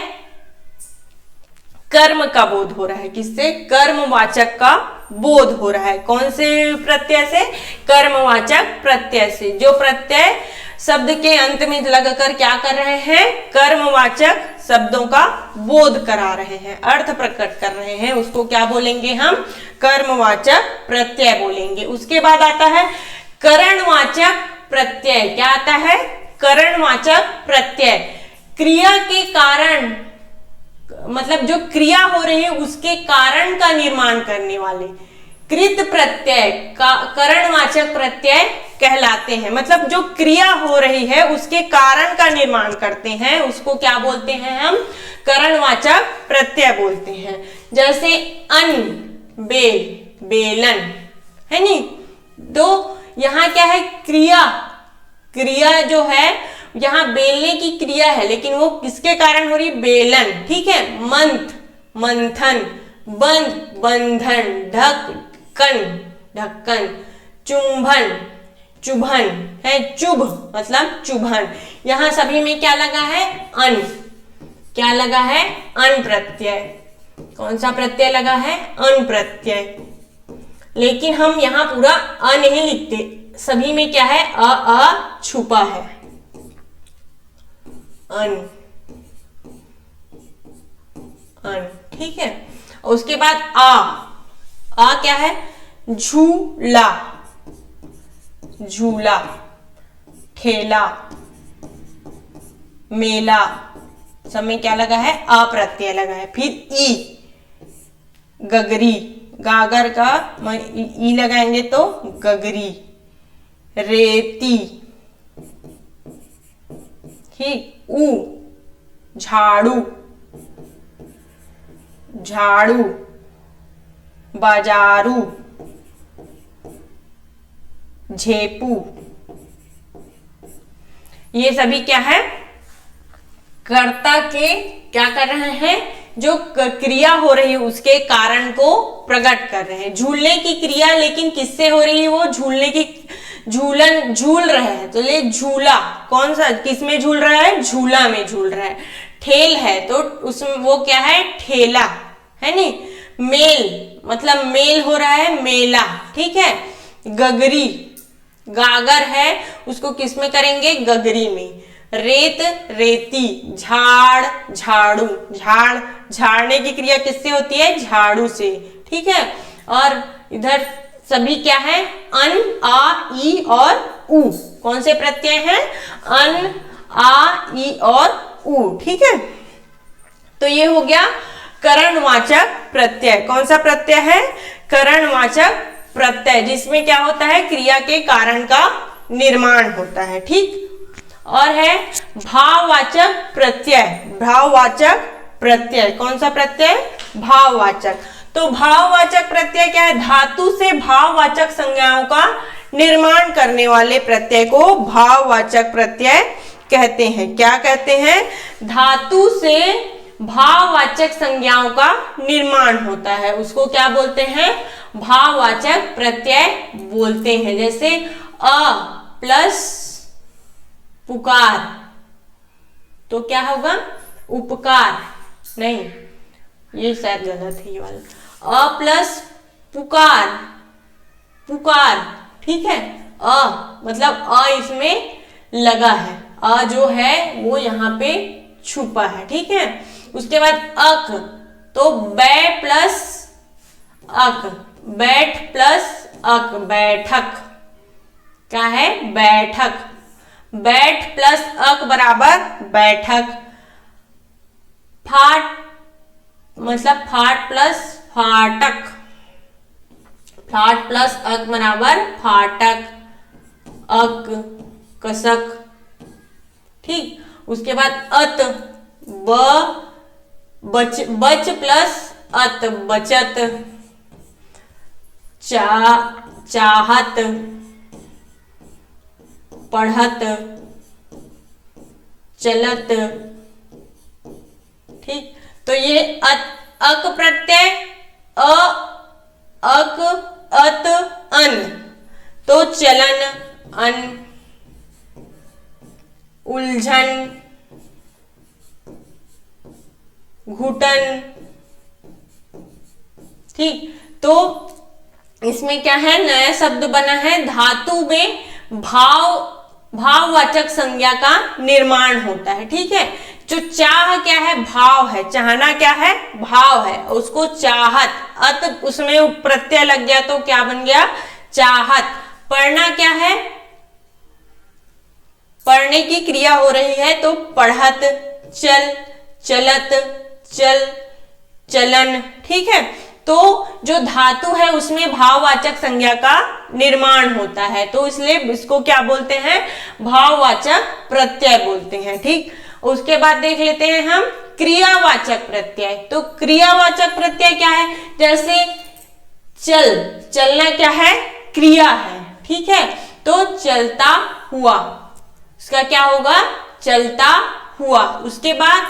कर्म का बोध हो रहा है, किससे, कर्मवाचक का बोध हो रहा है। कौन से प्रत्यय से, कर्मवाचक प्रत्यय से, जो प्रत्यय शब्द के अंत में लगकर क्या कर रहे हैं, कर्मवाचक शब्दों का बोध करा रहे हैं, अर्थ प्रकट कर रहे हैं, उसको क्या बोलेंगे हम, कर्मवाचक प्रत्यय बोलेंगे। उसके बाद आता है करणवाचक प्रत्यय। क्या आता है, करणवाचक प्रत्यय, क्रिया के कारण, मतलब जो क्रिया हो रही है उसके कारण का निर्माण करने वाले कृत प्रत्यय का करणवाचक प्रत्यय कहलाते हैं। मतलब जो क्रिया हो रही है उसके कारण का निर्माण करते हैं, उसको क्या बोलते हैं हम, करणवाचक प्रत्यय बोलते हैं। जैसे अन, बेल, बेलन, है नी। तो यहाँ क्या है, क्रिया, क्रिया जो है यहाँ बेलने की क्रिया है, लेकिन वो किसके कारण हो रही, बेलन। ठीक है, मंथ, मंथन, बंध, बंधन, ढक्कन, ढक्कन, चुंबन, चुभन, है, चुभ मतलब चुभन। यहाँ सभी में क्या लगा है, अन, क्या लगा है, अन प्रत्यय। कौन सा प्रत्यय लगा है, अन प्रत्यय। लेकिन हम यहाँ पूरा अ नहीं लिखते, सभी में क्या है, अ छुपा है, अन, अन। ठीक है, उसके बाद आ क्या है, झूला, झूला, ठेला, मेला, सब में क्या लगा है, अ प्रत्यय लगा है। फिर ई, गगरी, गागर का ई लगाएंगे तो गगरी, रेती, ठीक, ऊ, झाड़ू, झाड़ू, बाजारू, झेपू। ये सभी क्या है, कर्ता के क्या कर रहे हैं, जो क्रिया हो रही है उसके कारण को प्रकट कर रहे हैं। झूलने की क्रिया लेकिन किससे हो रही है, वो झूलने की, झूलन, झूल रहे हैं, तो ले झूला, कौन सा, किस में झूल रहा है, झूला में झूल रहा है। ठेल है तो उसमें वो क्या है, ठेला, है नी। मेल मतलब मेल हो रहा है, मेला। ठीक है, गगरी, गागर है उसको किस में करेंगे, गगरी में। रेत रेती, झाड़ झाड़ू, झाड़ झाड़ने की क्रिया किससे होती है, झाड़ू से, ठीक है। और इधर सभी क्या है, अन, आ, ई और उ। कौन से प्रत्यय हैं, अन, आ, ई और उ, ठीक है। तो ये हो गया करणवाचक प्रत्यय। कौन सा प्रत्यय है, करणवाचक प्रत्यय, जिसमें क्या होता है, क्रिया के कारण का निर्माण होता है, ठीक। और है भाववाचक प्रत्यय। भाववाचक प्रत्यय कौन सा प्रत्यय, भाववाचक। तो भाववाचक प्रत्यय क्या है, धातु से भाववाचक संज्ञाओं का निर्माण करने वाले प्रत्यय को भाववाचक प्रत्यय कहते हैं। क्या कहते हैं, धातु से भाववाचक संज्ञाओं का निर्माण होता है, उसको क्या बोलते हैं, भाववाचक प्रत्यय बोलते हैं। जैसे अ प्लस पुकार, तो क्या होगा, उपकार, नहीं ये शायद गलत है, ये वाला। अ प्लस पुकार, पुकार, ठीक है। अ मतलब अ इसमें लगा है, अ जो है वो यहाँ पे छुपा है, ठीक है। उसके बाद अक, तो बै प्लस अक, बैठ प्लस अक, बैठक, क्या है, बैठक। बैठ प्लस अक बराबर बैठक। फाट मतलब फाट प्लस फाटक, फाट प्लस अक बराबर फाटक, अक कसक, ठीक। उसके बाद अत, बच प्लस अत बचत, चाहत, पढ़त, चलत, ठीक। तो ये अक प्रत्यय, अ, अक, अत, अन, तो चलन, अन, उलझन, घुटन, ठीक। तो इसमें क्या है, नया शब्द बना है, धातु में भाववाचक संज्ञा का निर्माण होता है, ठीक है। जो चाह क्या है, भाव है, चाहना क्या है, भाव है, उसको चाहत, अत उसमें प्रत्यय लग गया तो क्या बन गया, चाहत। पढ़ना क्या है, पढ़ने की क्रिया हो रही है तो पढ़त, चल, चलत, चल, चलन, ठीक है। तो जो धातु है उसमें भाववाचक संज्ञा का निर्माण होता है, तो इसलिए इसको क्या बोलते हैं, भाववाचक प्रत्यय बोलते हैं, ठीक। उसके बाद देख लेते हैं हम क्रियावाचक प्रत्यय। तो क्रियावाचक प्रत्यय क्या है, जैसे चल, चलना क्या है, क्रिया है, ठीक है। तो चलता हुआ, इसका क्या होगा, चलता हुआ। उसके बाद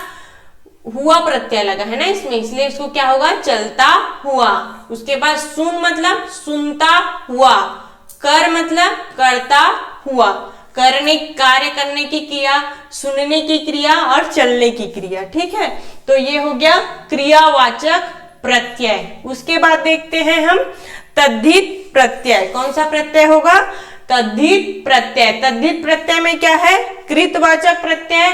हुआ प्रत्यय लगा है ना इसमें, इसलिए इसको क्या होगा, चलता हुआ। उसके बाद सुन मतलब सुनता हुआ, कर मतलब करता हुआ, करने, कार्य करने की क्रिया, सुनने की क्रिया और चलने की क्रिया, ठीक है। तो ये हो गया क्रियावाचक प्रत्यय। उसके बाद देखते हैं हम तद्धित प्रत्यय। कौन सा प्रत्यय होगा, तद्धित प्रत्यय। तद्धित प्रत्यय में क्या है, कृतवाचक प्रत्यय,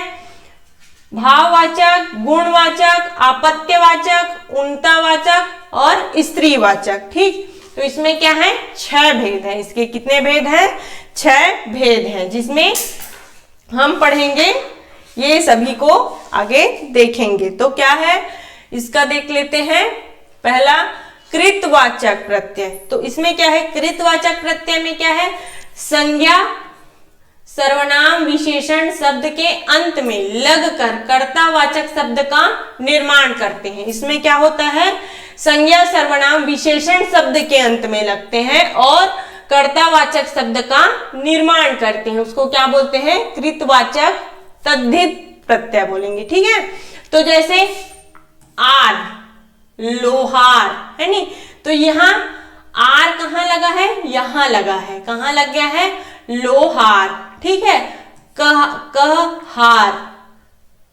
भाववाचक, गुणवाचक, आपत्यवाचक, उन्नतावाचक और स्त्रीवाचक, ठीक। तो इसमें क्या है, 6 भेद है। इसके कितने भेद हैं, 6 भेद हैं, जिसमें हम पढ़ेंगे, ये सभी को आगे देखेंगे। तो क्या है, इसका देख लेते हैं। पहला कृतवाचक प्रत्यय। तो इसमें क्या है, कृतवाचक प्रत्यय में क्या है, संज्ञा सर्वनाम विशेषण शब्द के अंत में लगकर कर्तावाचक शब्द का निर्माण करते हैं। इसमें क्या होता है, संज्ञा सर्वनाम विशेषण शब्द के अंत में लगते हैं और कर्तावाचक शब्द का निर्माण करते हैं, उसको क्या बोलते हैं, कृतवाचक तद्धित प्रत्यय बोलेंगे, ठीक है। तो जैसे आर, लोहार, है नी, तो यहाँ आर कहाँ लगा है, यहां लगा है, कहाँ लग गया है, लोहार, ठीक है। कह, हार,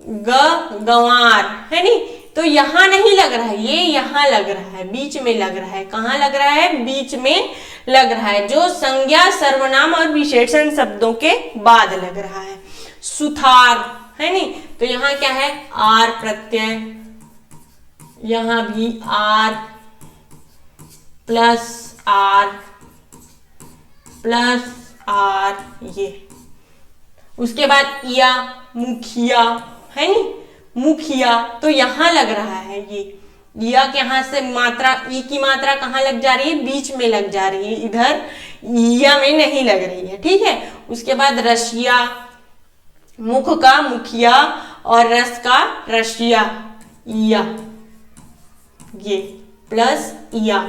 गंवार, है नी, तो यहाँ नहीं लग रहा है, ये यहाँ लग रहा है, बीच में लग रहा है। कहाँ लग रहा है? बीच में लग रहा है, जो संज्ञा सर्वनाम और विशेषण शब्दों के बाद लग रहा है। सुथार है नी, तो यहाँ क्या है? आर प्रत्यय, यहाँ भी R plus R plus R, ये। उसके बाद या, मुखिया है नी, मुखिया, तो यहां लग रहा है ये। या के यहां से मात्रा, ई की मात्रा कहाँ लग जा रही है? बीच में लग जा रही है, इधर या में नहीं लग रही है, ठीक है। उसके बाद रशिया, मुख का मुखिया और रस का रशिया, या, ये प्लस या,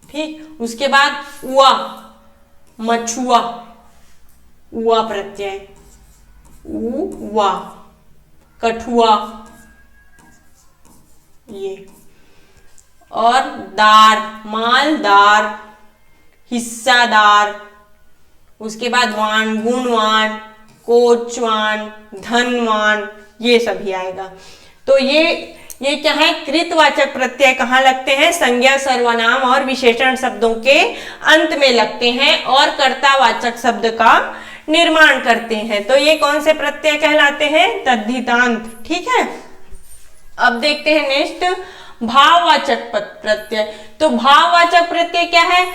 ठीक। उसके बाद उआ, मछुआ, उआ प्रत्यय, उआ, कठुआ, ये। और दार, मालदार, हिस्सादार। उसके बाद वान, गुणवान, कोचवान, धनवान, ये सभी आएगा। तो ये क्या है? कृतवाचक प्रत्यय कहाँ लगते हैं? संज्ञा सर्वनाम और विशेषण शब्दों के अंत में लगते हैं और कर्तावाचक शब्द का निर्माण करते हैं। तो ये कौन से प्रत्यय कहलाते हैं? तद्धितांत, ठीक है। अब देखते हैं नेक्स्ट, भाववाचक प्रत्यय। तो भाववाचक प्रत्यय क्या है?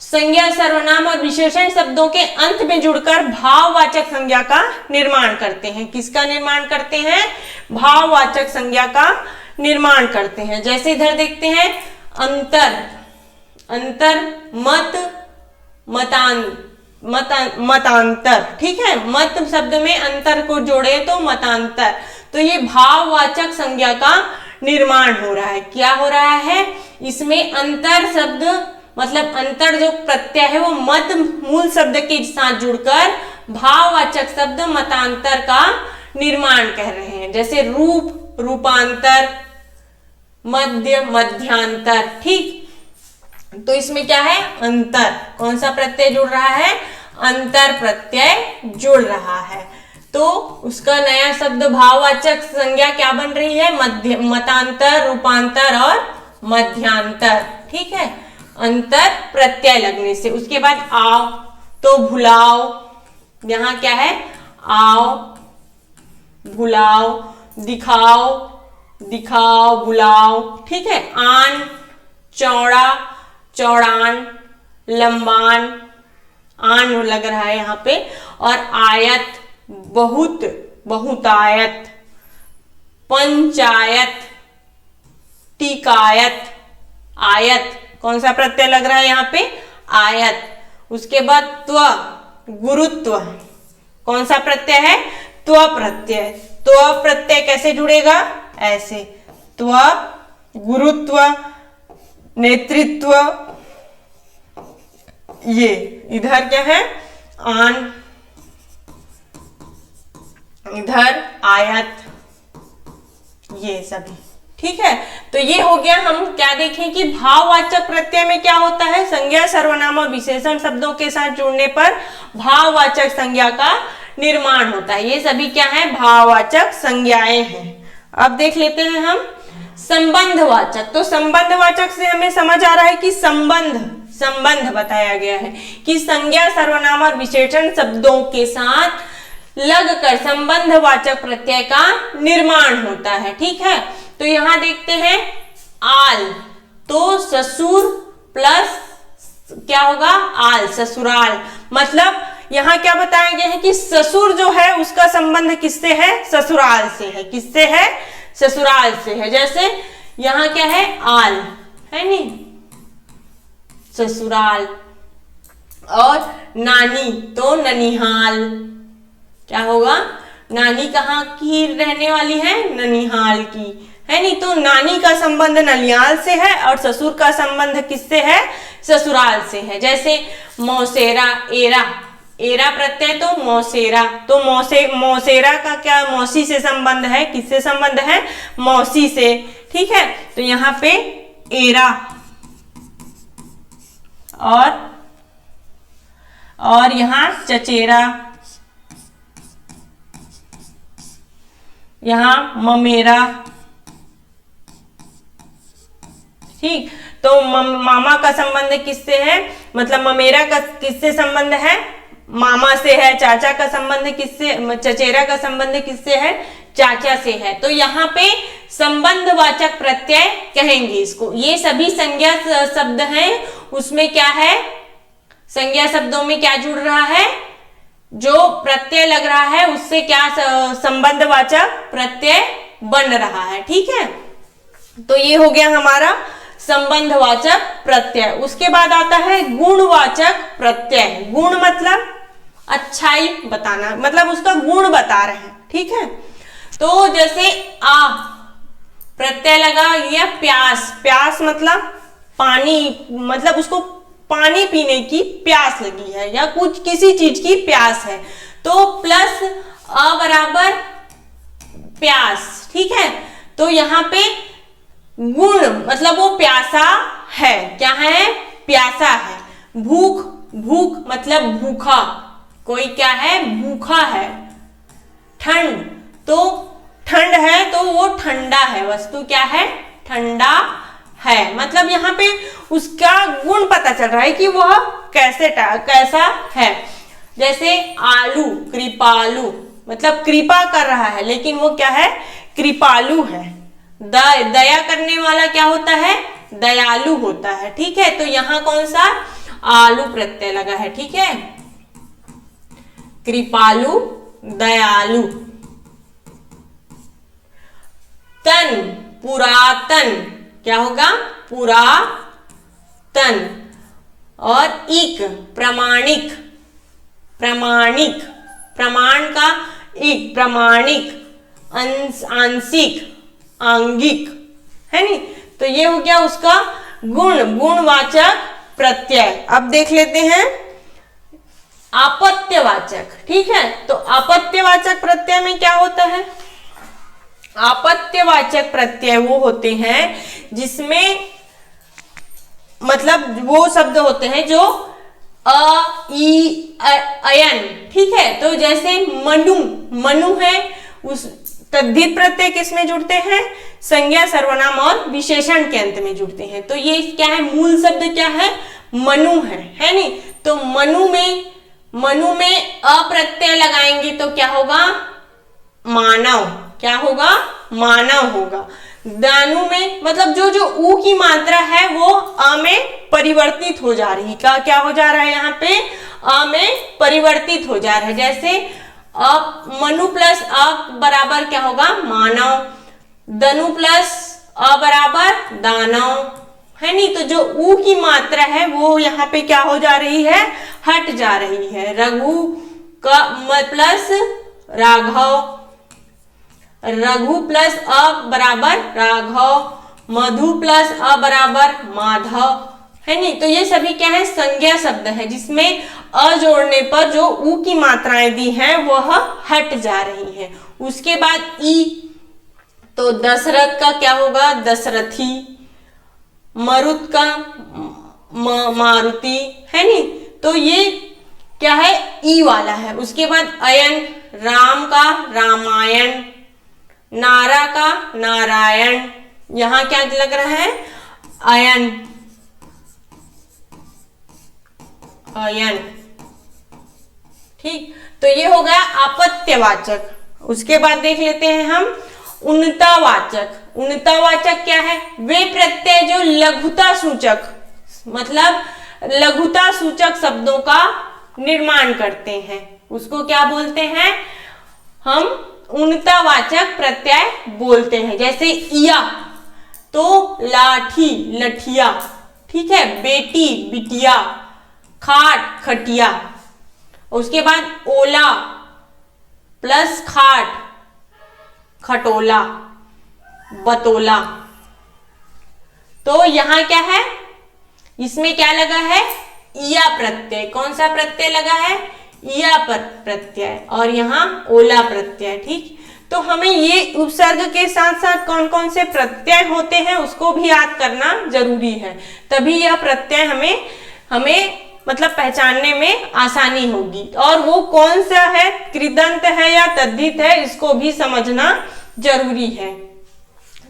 संज्ञा सर्वनाम और विशेषण शब्दों के अंत में जुड़कर भाववाचक संज्ञा का निर्माण करते हैं। किसका निर्माण करते हैं? भाववाचक संज्ञा का निर्माण करते हैं। जैसे इधर देखते हैं, अंतर, अंतर, मतांतर, ठीक है। मत शब्द में अंतर को जोड़े तो मतांतर। तो ये भाववाचक संज्ञा का निर्माण हो रहा है। क्या हो रहा है? इसमें अंतर शब्द, मतलब अंतर जो प्रत्यय है वो मत मूल शब्द के साथ जुड़कर भाववाचक शब्द मतांतर का निर्माण कर रहे हैं। जैसे रूप, रूपांतर, मध्य, मध्यांतर, ठीक। तो इसमें क्या है? अंतर। कौन सा प्रत्यय जुड़ रहा है? अंतर प्रत्यय जुड़ रहा है। तो उसका नया शब्द भाववाचक संज्ञा क्या बन रही है? मध्य, मतांतर, रूपांतर और मध्यांतर, ठीक है। अंतर प्रत्यय लगने से। उसके बाद आओ, तो भुलाओ, यहां क्या है? आओ, भुलाओ, दिखाओ, दिखाओ, बुलाओ, ठीक है। आन, चौड़ा, चौड़ान, लंबान, आन लग रहा है यहाँ पे। और आयत, बहुत, बहुतायत, पंचायत, टिकायत, आयत। कौन सा प्रत्यय लग रहा है यहाँ पे? आयत। उसके बाद त्व, गुरुत्व। कौन सा प्रत्यय है? त्व प्रत्यय। त्व प्रत्यय कैसे जुड़ेगा? ऐसे, त्व, गुरुत्व, नेतृत्व, ये। इधर क्या है? आन, इधर आयत, ये सभी, ठीक है। तो ये हो गया। हम क्या देखें कि भाववाचक प्रत्यय में क्या होता है? संज्ञा सर्वनाम और विशेषण शब्दों के साथ जुड़ने पर भाववाचक संज्ञा का निर्माण होता है। ये सभी क्या है? भाववाचक संज्ञाएं हैं। अब देख लेते हैं हम संबंधवाचक। तो संबंधवाचक से हमें समझ आ रहा है कि संबंध बताया गया है कि संज्ञा सर्वनाम और विशेषण शब्दों के साथ लगकर संबंधवाचक प्रत्यय का निर्माण होता है, ठीक है। तो यहां देखते हैं आल, तो ससुर प्लस क्या होगा? आल, ससुराल। मतलब यहां क्या बताया गया है कि ससुर जो है उसका संबंध किससे है? ससुराल से है। किससे है? ससुराल से है। जैसे यहां क्या है? आल है नी, ससुराल। और नानी, तो ननिहाल। क्या होगा? नानी कहाँ की रहने वाली है? ननिहाल की, है नी। तो नानी का संबंध ननिहाल से है और ससुर का संबंध किससे है? ससुराल से है। जैसे मौसेरा, एरा, एरा प्रत्यय तो मौसेरा। तो मौसेरा का क्या? मौसी से संबंध है। किससे संबंध है? मौसी से, ठीक है। तो यहां पे एरा और यहां चचेरा, यहां ममेरा, ठीक, तो मामा का संबंध किससे है, मतलब ममेरा का किससे संबंध है, मामा से है। चाचा का संबंध किससे, चचेरा का संबंध किससे है, चाचा से है। तो यहाँ पे संबंधवाचक प्रत्यय कहेंगे इसको। ये सभी संज्ञा शब्द हैं, उसमें क्या है, संज्ञा शब्दों में क्या जुड़ रहा है, जो प्रत्यय लग रहा है उससे क्या संबंधवाचक प्रत्यय बन रहा है। ठीक है, तो ये हो गया हमारा संबंधवाचक प्रत्यय। उसके बाद आता है गुणवाचक प्रत्यय। गुण मतलब अच्छाई बताना, मतलब उसका गुण बता रहे हैं। ठीक है, तो जैसे आ प्रत्यय लगा, या प्यास, प्यास मतलब पानी, मतलब उसको पानी पीने की प्यास लगी है या कुछ किसी चीज की प्यास है, तो प्लस अ बराबर प्यास। ठीक है, तो यहाँ पे गुण मतलब वो प्यासा है, क्या है, प्यासा है। भूख, भूख मतलब भूखा, कोई क्या है, भूखा है। ठंड, तो ठंड है तो वो ठंडा है, वस्तु क्या है, ठंडा है। मतलब यहाँ पे उसका गुण पता चल रहा है कि वह कैसा है। जैसे आलू, कृपालु, मतलब कृपा कर रहा है लेकिन वो क्या है, कृपालु है। दया करने वाला क्या होता है, दयालु होता है। ठीक है, तो यहाँ कौन सा, आलू प्रत्यय लगा है। ठीक है, कृपालु, दयालु। तन, पुरातन, क्या होगा, पुरातन। और इक, प्रमाणिक, प्रमाणिक, प्रमाण का इक, प्रमाणिक। आंशिक, आंगिक, है नी। तो ये हो गया उसका गुण, गुणवाचक प्रत्यय। अब देख लेते हैं आपत्यवाचक। ठीक है, तो आपत्यवाचक प्रत्यय में क्या होता है, आपत्यवाचक प्रत्यय वो होते हैं जिसमें मतलब वो शब्द होते हैं जो अ, ई, अयन। ठीक है, तो जैसे मनु, मनु है, उस तद्धित प्रत्यय किसमें जुड़ते हैं, संज्ञा, सर्वनाम और विशेषण के अंत में जुड़ते हैं। तो ये क्या है, मूल शब्द क्या है, मनु है नी। तो मनु में अप्रत्यय लगाएंगे तो क्या होगा, मानव, क्या होगा, मानव होगा। दानु में मतलब जो जो ऊ की मात्रा है वो अ में परिवर्तित हो जा रही, क्या हो जा रहा है, यहाँ पे अ में परिवर्तित हो जा रहा है। जैसे मनु प्लस अ बराबर क्या होगा, मानव। दनु प्लस अ बराबर दानव, है नी। तो जो ऊ की मात्रा है वो यहाँ पे क्या हो जा रही है, हट जा रही है। रघु का प्लस राघव, रघु प्लस अ बराबर राघव। मधु प्लस अ बराबर माधव, है नी। तो ये सभी क्या है, संज्ञा शब्द है जिसमें अ जोड़ने पर जो ऊ की मात्राएं दी हैं वह हट जा रही है। उसके बाद ई, तो दशरथ का क्या होगा, दशरथी। मरुत का मारुति, है नी। तो ये क्या है, ई वाला है। उसके बाद अयन, राम का रामायण। नारा का नारायण, यहां क्या लग रहा है, अयन, अयन। ठीक, तो ये हो गया आपत्यवाचक। उसके बाद देख लेते हैं हम उन्नतावाचक। उन्नतावाचक क्या है, वे प्रत्यय जो लघुता सूचक, मतलब लघुता सूचक शब्दों का निर्माण करते हैं, उसको क्या बोलते हैं, हम उन्नतावाचक प्रत्यय बोलते हैं। जैसे इया, तो लाठी, लठिया। ठीक है, बेटी, बिटिया। खाट, खटिया। उसके बाद ओला प्लस खाट, खटोला, बतोला। तो यहां क्या है, इसमें क्या लगा है, इया प्रत्यय। कौन सा प्रत्यय लगा है, इया पर प्रत्यय, और यहाँ ओला प्रत्यय। ठीक, तो हमें ये उपसर्ग के साथ साथ कौन कौन से प्रत्यय होते हैं उसको भी याद करना जरूरी है, तभी यह प्रत्यय हमें मतलब पहचानने में आसानी होगी। और वो कौन सा है, कृदंत है या तद्धित है, इसको भी समझना जरूरी है।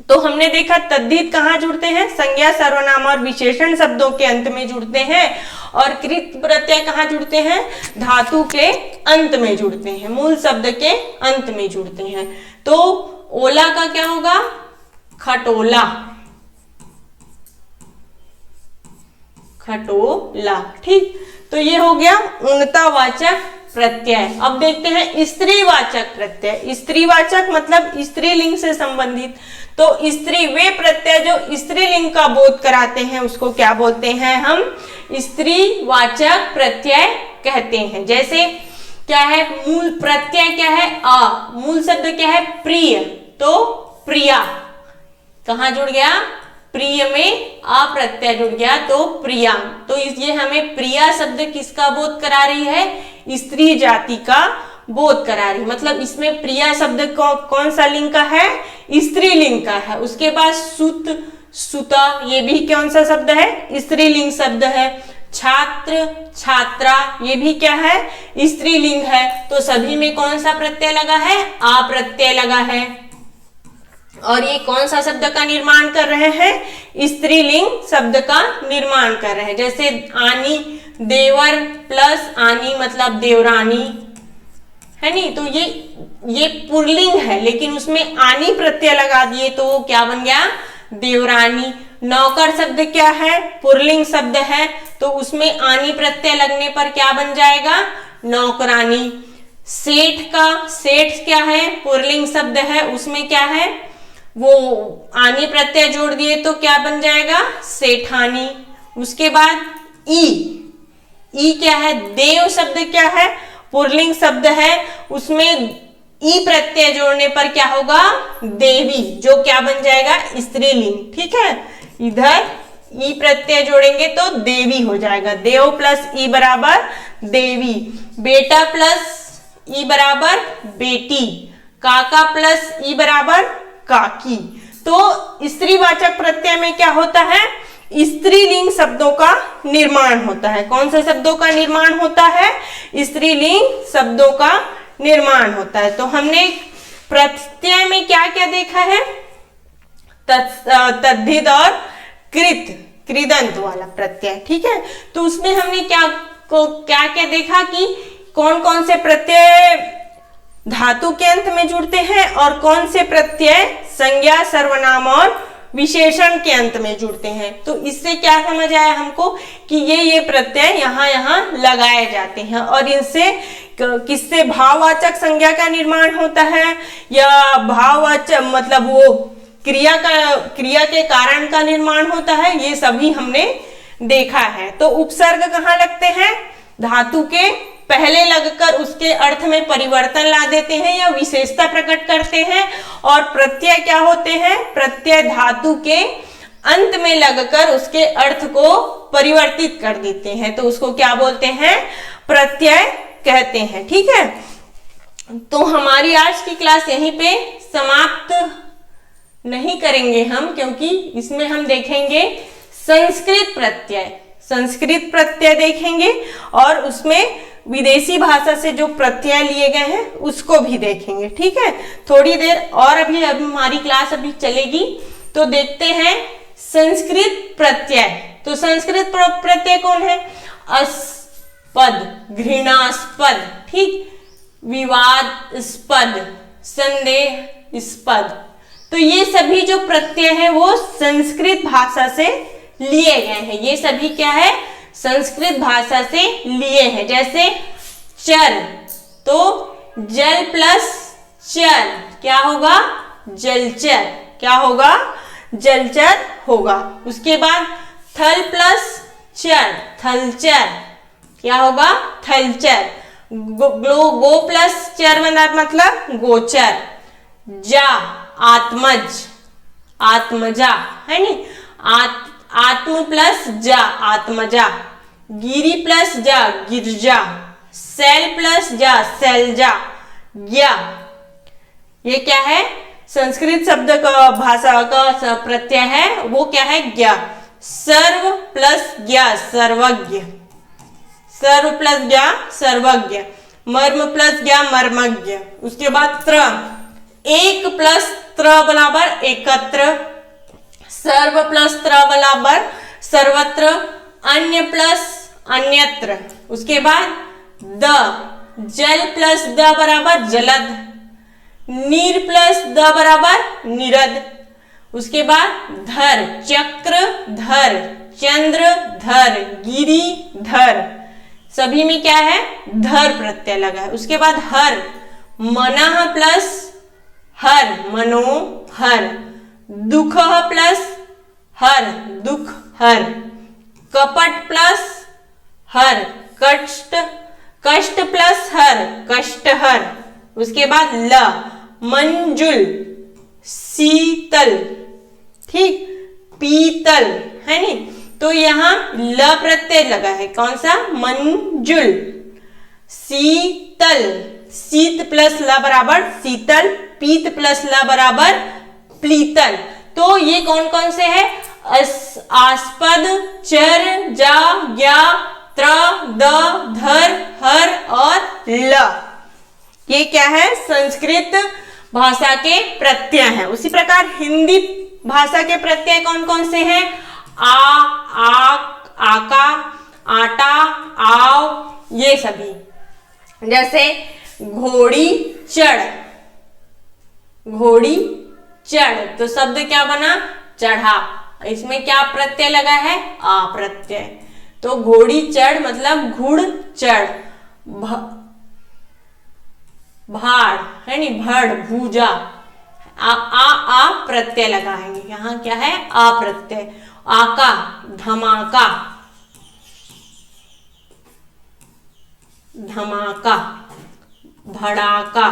तो हमने देखा तद्धित कहाँ जुड़ते हैं, संज्ञा सर्वनाम और विशेषण शब्दों के अंत में जुड़ते हैं, और कृत प्रत्यय कहाँ जुड़ते हैं, धातु के अंत में जुड़ते हैं, मूल शब्द के अंत में जुड़ते हैं। तो ओला का क्या होगा, खटोला, खटोला। ठीक, तो ये हो गया उन्नतावाचक प्रत्यय। अब देखते हैं स्त्रीवाचक प्रत्यय। स्त्रीवाचक मतलब स्त्रीलिंग से संबंधित। तो स्त्री, वे प्रत्यय जो स्त्रीलिंग का बोध कराते हैं उसको क्या बोलते हैं, हम स्त्रीवाचक प्रत्यय कहते हैं। जैसे क्या है, मूल प्रत्यय क्या है, अ, मूल शब्द क्या है, प्रिय, तो प्रिया कहाँ जुड़ गया, प्रिय में आ प्रत्यय जुड़ गया तो प्रिया। तो ये हमें प्रिया शब्द किसका बोध करा रही है, स्त्री जाति का बोध करा रही। मतलब इसमें प्रिया शब्द कौन सा लिंग का है, स्त्रीलिंग का है। उसके बाद सुत, सुता, ये भी कौन सा शब्द है, स्त्रीलिंग शब्द है। छात्र, छात्रा, ये भी क्या है, स्त्रीलिंग है। तो सभी में कौन सा प्रत्यय लगा है, आ प्रत्यय लगा है। और ये कौन सा शब्द का निर्माण कर रहे हैं, स्त्रीलिंग शब्द का निर्माण कर रहे हैं। जैसे आनी, देवर प्लस आनी मतलब देवरानी, है नहीं, तो ये पुल्लिंग है लेकिन उसमें आनी प्रत्यय लगा दिए तो वो क्या बन गया, देवरानी। नौकर शब्द क्या है, पुल्लिंग शब्द है, तो उसमें आनी प्रत्यय लगने पर क्या बन जाएगा, नौकरानी। सेठ का, सेठ क्या है, पुल्लिंग शब्द है, उसमें क्या है, वो आनी प्रत्यय जोड़ दिए तो क्या बन जाएगा, सेठानी। उसके बाद ई क्या है, देव शब्द क्या है, पुल्लिंग शब्द है, उसमें ई प्रत्यय जोड़ने पर क्या होगा, देवी, जो क्या बन जाएगा, स्त्रीलिंग। ठीक है, इधर ई प्रत्यय जोड़ेंगे तो देवी हो जाएगा। देव प्लस ई बराबर देवी। बेटा प्लस ई बराबर बेटी। काका प्लस ई बराबर काकी। तो स्त्रीवाचक प्रत्यय में क्या होता है, स्त्रीलिंग शब्दों का निर्माण होता है। कौन से शब्दों का निर्माण होता है, स्त्रीलिंग शब्दों का निर्माण होता है। तो हमने प्रत्यय में क्या क्या देखा है, तद्धित और कृत, कृदंत वाला प्रत्यय। ठीक है, तो उसमें हमने क्या क्या देखा कि कौन कौन से प्रत्यय धातु के अंत में जुड़ते हैं और कौन से प्रत्यय संज्ञा सर्वनाम और विशेषण के अंत में जुड़ते हैं। तो इससे क्या समझ आया हमको कि ये प्रत्यय यहाँ लगाए जाते हैं और इनसे किससे भाववाचक संज्ञा का निर्माण होता है या भाववाचक मतलब वो क्रिया के कारण का निर्माण होता है, ये सभी हमने देखा है। तो उपसर्ग कहाँ लगते हैं, धातु के पहले लगकर उसके अर्थ में परिवर्तन ला देते हैं या विशेषता प्रकट करते हैं। और प्रत्यय क्या होते हैं, प्रत्यय धातु के अंत में लगकर उसके अर्थ को परिवर्तित कर देते हैं, तो उसको क्या बोलते हैं, प्रत्यय कहते हैं। ठीक है, तो हमारी आज की क्लास यहीं पे समाप्त नहीं करेंगे हम, क्योंकि इसमें हम देखेंगे संस्कृत प्रत्यय। संस्कृत प्रत्यय देखेंगे और उसमें विदेशी भाषा से जो प्रत्यय लिए गए हैं उसको भी देखेंगे। ठीक है, थोड़ी देर और अभी हमारी क्लास अभी चलेगी, तो देखते हैं संस्कृत प्रत्यय। तो संस्कृत प्रत्यय कौन है, अस्पद, घृणास्पद, ठीक, विवादास्पद, संदेहास्पद। तो ये सभी जो प्रत्यय है वो संस्कृत भाषा से लिए गए हैं। ये सभी क्या है, संस्कृत भाषा से लिए हैं। जैसे चर, तो जल प्लस चर क्या होगा, जलचर, क्या होगा, जलचर होगा। उसके बाद थल प्लस चर, थलचर, क्या होगा, थलचर। गो प्लस चर मतलब गोचर। जा, आत्मज, आत्मजा, है नी, आत्म प्लस जा, आत्मजा। गिरी प्लस जा, गिरजा। सैल प्लस जा, सैलजा। ज्ञा, ये क्या है, संस्कृत शब्द का भाषा का प्रत्यय है, वो क्या है, ज्ञा। सर्व प्लस ज्ञा, सर्वज्ञ, सर्व प्लस ज्ञा, सर्वज्ञ। मर्म प्लस ज्ञा, मर्मज्ञ। उसके बाद त्र, एक प्लस त्र बराबर एकत्र, सर्व प्लस त्र बराबर सर्वत्र, अन्य प्लस अन्यत्र। उसके बाद द, जल प्लस द बराबर जलद, नीर प्लस द बराबर निरद। उसके बाद धर, चक्र धर, चंद्र धर, गिरी धर, सभी में क्या है धर प्रत्यय लगा है। उसके बाद हर, मनः प्लस हर, मनोहर, दुख प्लस हर, दुख हर, कपट प्लस हर, कष्ट, कष्ट प्लस हर, कष्ट हर। उसके बाद ल, मंजुल, शीतल, ठीक, पीतल, है नी। तो यहां ल प्रत्यय लगा है, कौन सा, मंजुल, शीतल, शीत प्लस ल बराबर शीतल, पीत प्लस ल बराबर प्लीतल। तो ये कौन कौन से है, आस्पद, चर, जा, ज्ञा, त्र, द, धर, हर और ल। ये क्या है, संस्कृत भाषा के प्रत्यय हैं। उसी प्रकार हिंदी भाषा के प्रत्यय कौन कौन से हैं, आ, आक, आका, आटा, आओ, ये सभी। जैसे घोड़ी चढ़, घोड़ी चढ़, तो शब्द क्या बना, चढ़ा। इसमें क्या प्रत्यय लगा है, आ प्रत्यय। तो घोड़ी चढ़ मतलब घुड़ चढ़, भाड़ है नी, भड़, भूजा, आ प्रत्यय लगाएंगे। यहां क्या है, आ प्रत्यय। आका, धमाका, धमाका, भड़ाका,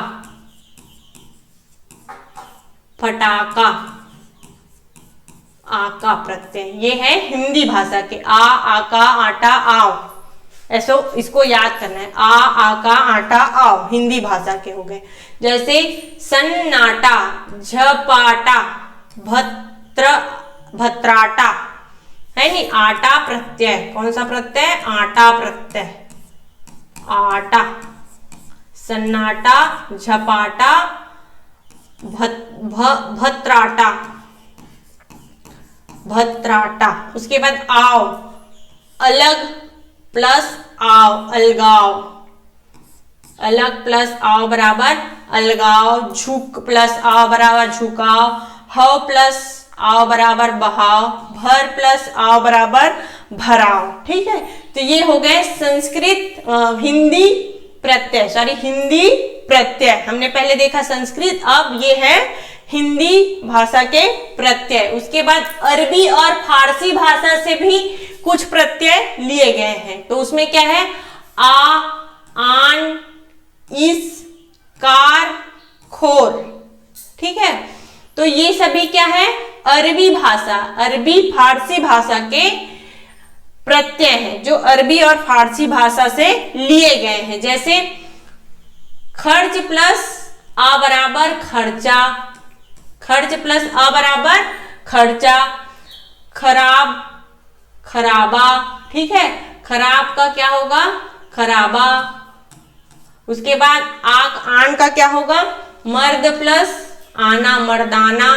फटाका, आका प्रत्यय। ये है हिंदी भाषा के आ, आका, आटा, आओ। ऐसो इसको याद करना है, आ, आका, आटा, आओ, हिंदी भाषा के हो गए। जैसे सन्नाटा, झपाटा, भत्राटा, है नी, आटा प्रत्यय। कौन सा प्रत्यय, आटा प्रत्यय, आटा। सन्नाटा, झपाटा, भत्राटा, भत्राटा। उसके बाद आओ, अलग प्लस आओ, अलगाव, अलग प्लस आओ बराबर अलगाव, झुक प्लस आओ बराबर झुकाव, हव प्लस आओ बराबर बहाव, भर प्लस आओ बराबर भराव। ठीक है, तो ये हो गए संस्कृत हिंदी प्रत्यय, सॉरी हिंदी प्रत्यय। हमने पहले देखा संस्कृत, अब ये है हिंदी भाषा के प्रत्यय। उसके बाद अरबी और फारसी भाषा से भी कुछ प्रत्यय लिए गए हैं। तो उसमें क्या है, आ, आन, इस, कार, खोर। ठीक है, तो ये सभी क्या है, अरबी भाषा, अरबी फारसी भाषा के प्रत्यय हैं जो अरबी और फारसी भाषा से लिए गए हैं। जैसे खर्च प्लस आ बराबर खर्चा, खर्च प्लस आ बराबर खर्चा, खराब, खराबा। ठीक है, खराब का क्या होगा, खराबा। उसके बाद आक, आन का क्या होगा, मर्द प्लस आना, मर्दाना।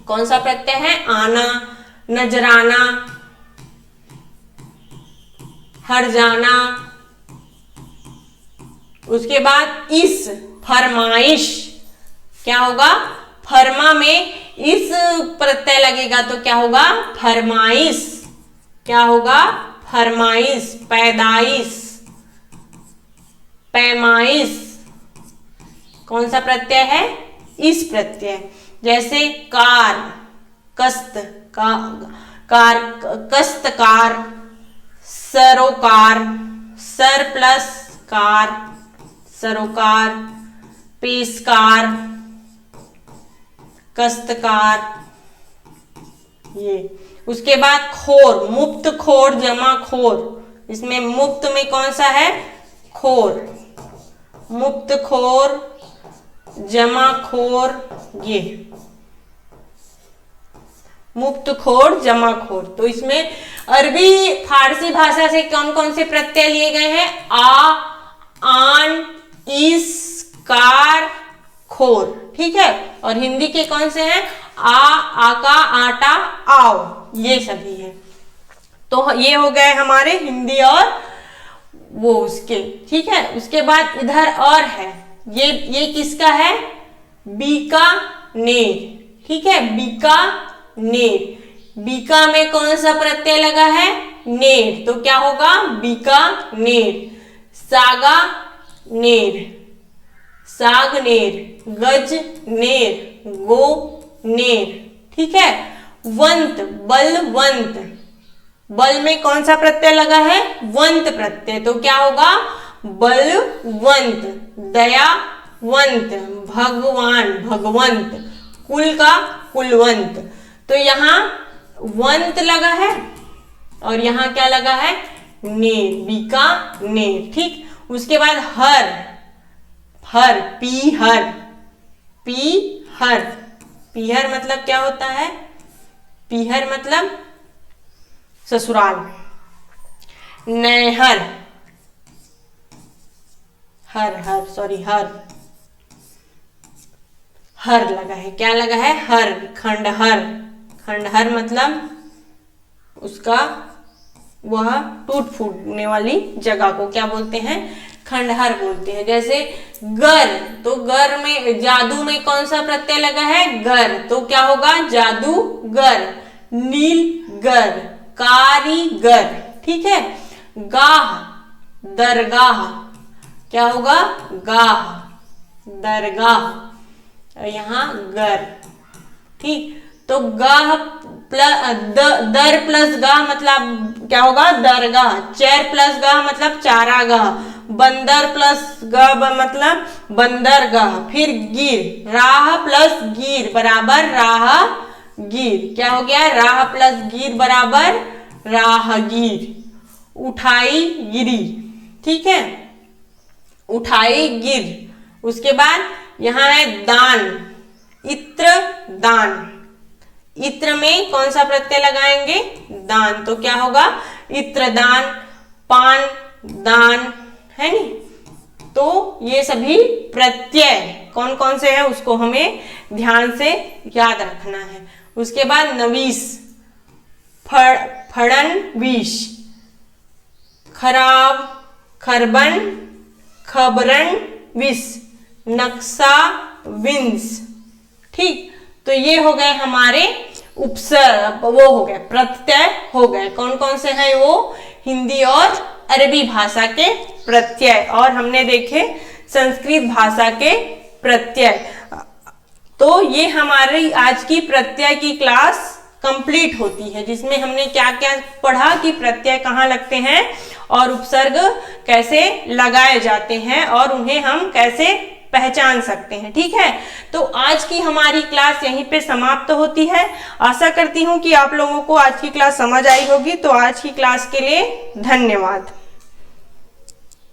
कौन सा प्रत्यय है, आना। नजराना, हरजाना। उसके बाद इस, फरमाइश। क्या होगा, फरमा में इस प्रत्यय लगेगा तो क्या होगा, फरमाइश। क्या होगा, फरमाइश। पैदाइश, पैमाइश। कौन सा प्रत्यय है, इस प्रत्यय। जैसे कार, कस्त, कार, कस्तकार, सरोकार, सर प्लस कार, सरोकार, पेशकार, कस्तकार। ये उसके बाद खोर, मुक्त खोर जमा खोर। इसमें मुक्त में कौन सा है, खोर, मुक्त खोर जमा खोर। ये मुक्त खोर जमा खोर। तो इसमें अरबी फारसी भाषा से कौन कौन से प्रत्यय लिए गए हैं, आ, आन, इस, कार, खोर, ठीक है। और हिंदी के कौन से हैं? आ, आका, आटा, आओ, ये सभी है। तो ये हो गए हमारे हिंदी और वो उसके, ठीक है। उसके बाद इधर और है, ये किसका है? बीकानेर, ठीक है, बीकानेर। बीका में कौन सा प्रत्यय लगा है? नेर, तो क्या होगा? बीकानेर। सागानेर, सागनेर, गजनेर, गोनेर, ठीक है। वंत, बलवंत, बल में कौन सा प्रत्यय लगा है? वंत प्रत्यय, तो क्या होगा? बलवंत। दयावंत, भगवान, भगवंत, कुल का कुलवंत। तो यहाँ वंत लगा है और यहाँ क्या लगा है? नेर, बीकानेर, ठीक। उसके बाद हर, हर, पीहर, पीहर, पीहर मतलब क्या होता है? पीहर मतलब ससुराल। नैहर, हर, हर, सॉरी, हर, हर लगा है, क्या लगा है? हर। खंडहर, खंडहर मतलब उसका वह टूट फूटने वाली जगह को क्या बोलते हैं? खंडहर बोलते हैं। जैसे गर, तो गर में, जादू में कौन सा प्रत्यय लगा है? गर, तो क्या होगा? जादूगर। नीलगर, कारीगर, ठीक है। गाह, दरगाह, क्या होगा? गाह, दरगाह। यहाँ गर, ठीक। तो गाह दर प्लस गाह मतलब क्या होगा? दरगाह। चैर प्लस गाह मतलब चारागाह। बंदर प्लस गाह मतलब बंदरगाह। फिर गिर, राह प्लस गिर बराबर राहगीर, क्या हो गया? राह प्लस गिर बराबर राहगीर। उठाई गिरी, ठीक है, उठाई गिर। उसके बाद यहाँ है दान, इत्र दान। इत्र में कौन सा प्रत्यय लगाएंगे? दान, तो क्या होगा? इत्र दान। पान दान, है नी। तो ये सभी प्रत्यय कौन कौन से हैं उसको हमें ध्यान से याद रखना है। उसके बाद नवीस, फड़नवीस, खराब, खरबन, खबरन विस, नक्शा विंस, ठीक। तो ये हो गए हमारे उपसर्ग, वो हो गए प्रत्यय हो गए। कौन कौन से हैं वो? हिंदी और अरबी भाषा के प्रत्यय, और हमने देखे संस्कृत भाषा के प्रत्यय। तो ये हमारी आज की प्रत्यय की क्लास कंप्लीट होती है, जिसमें हमने क्या क्या पढ़ा कि प्रत्यय कहाँ लगते हैं और उपसर्ग कैसे लगाए जाते हैं और उन्हें हम कैसे पहचान सकते हैं, ठीक है। तो आज की हमारी क्लास यहीं पे समाप्त होती है। आशा करती हूँ कि आप लोगों को आज की क्लास समझ आई होगी। तो आज की क्लास के लिए धन्यवाद।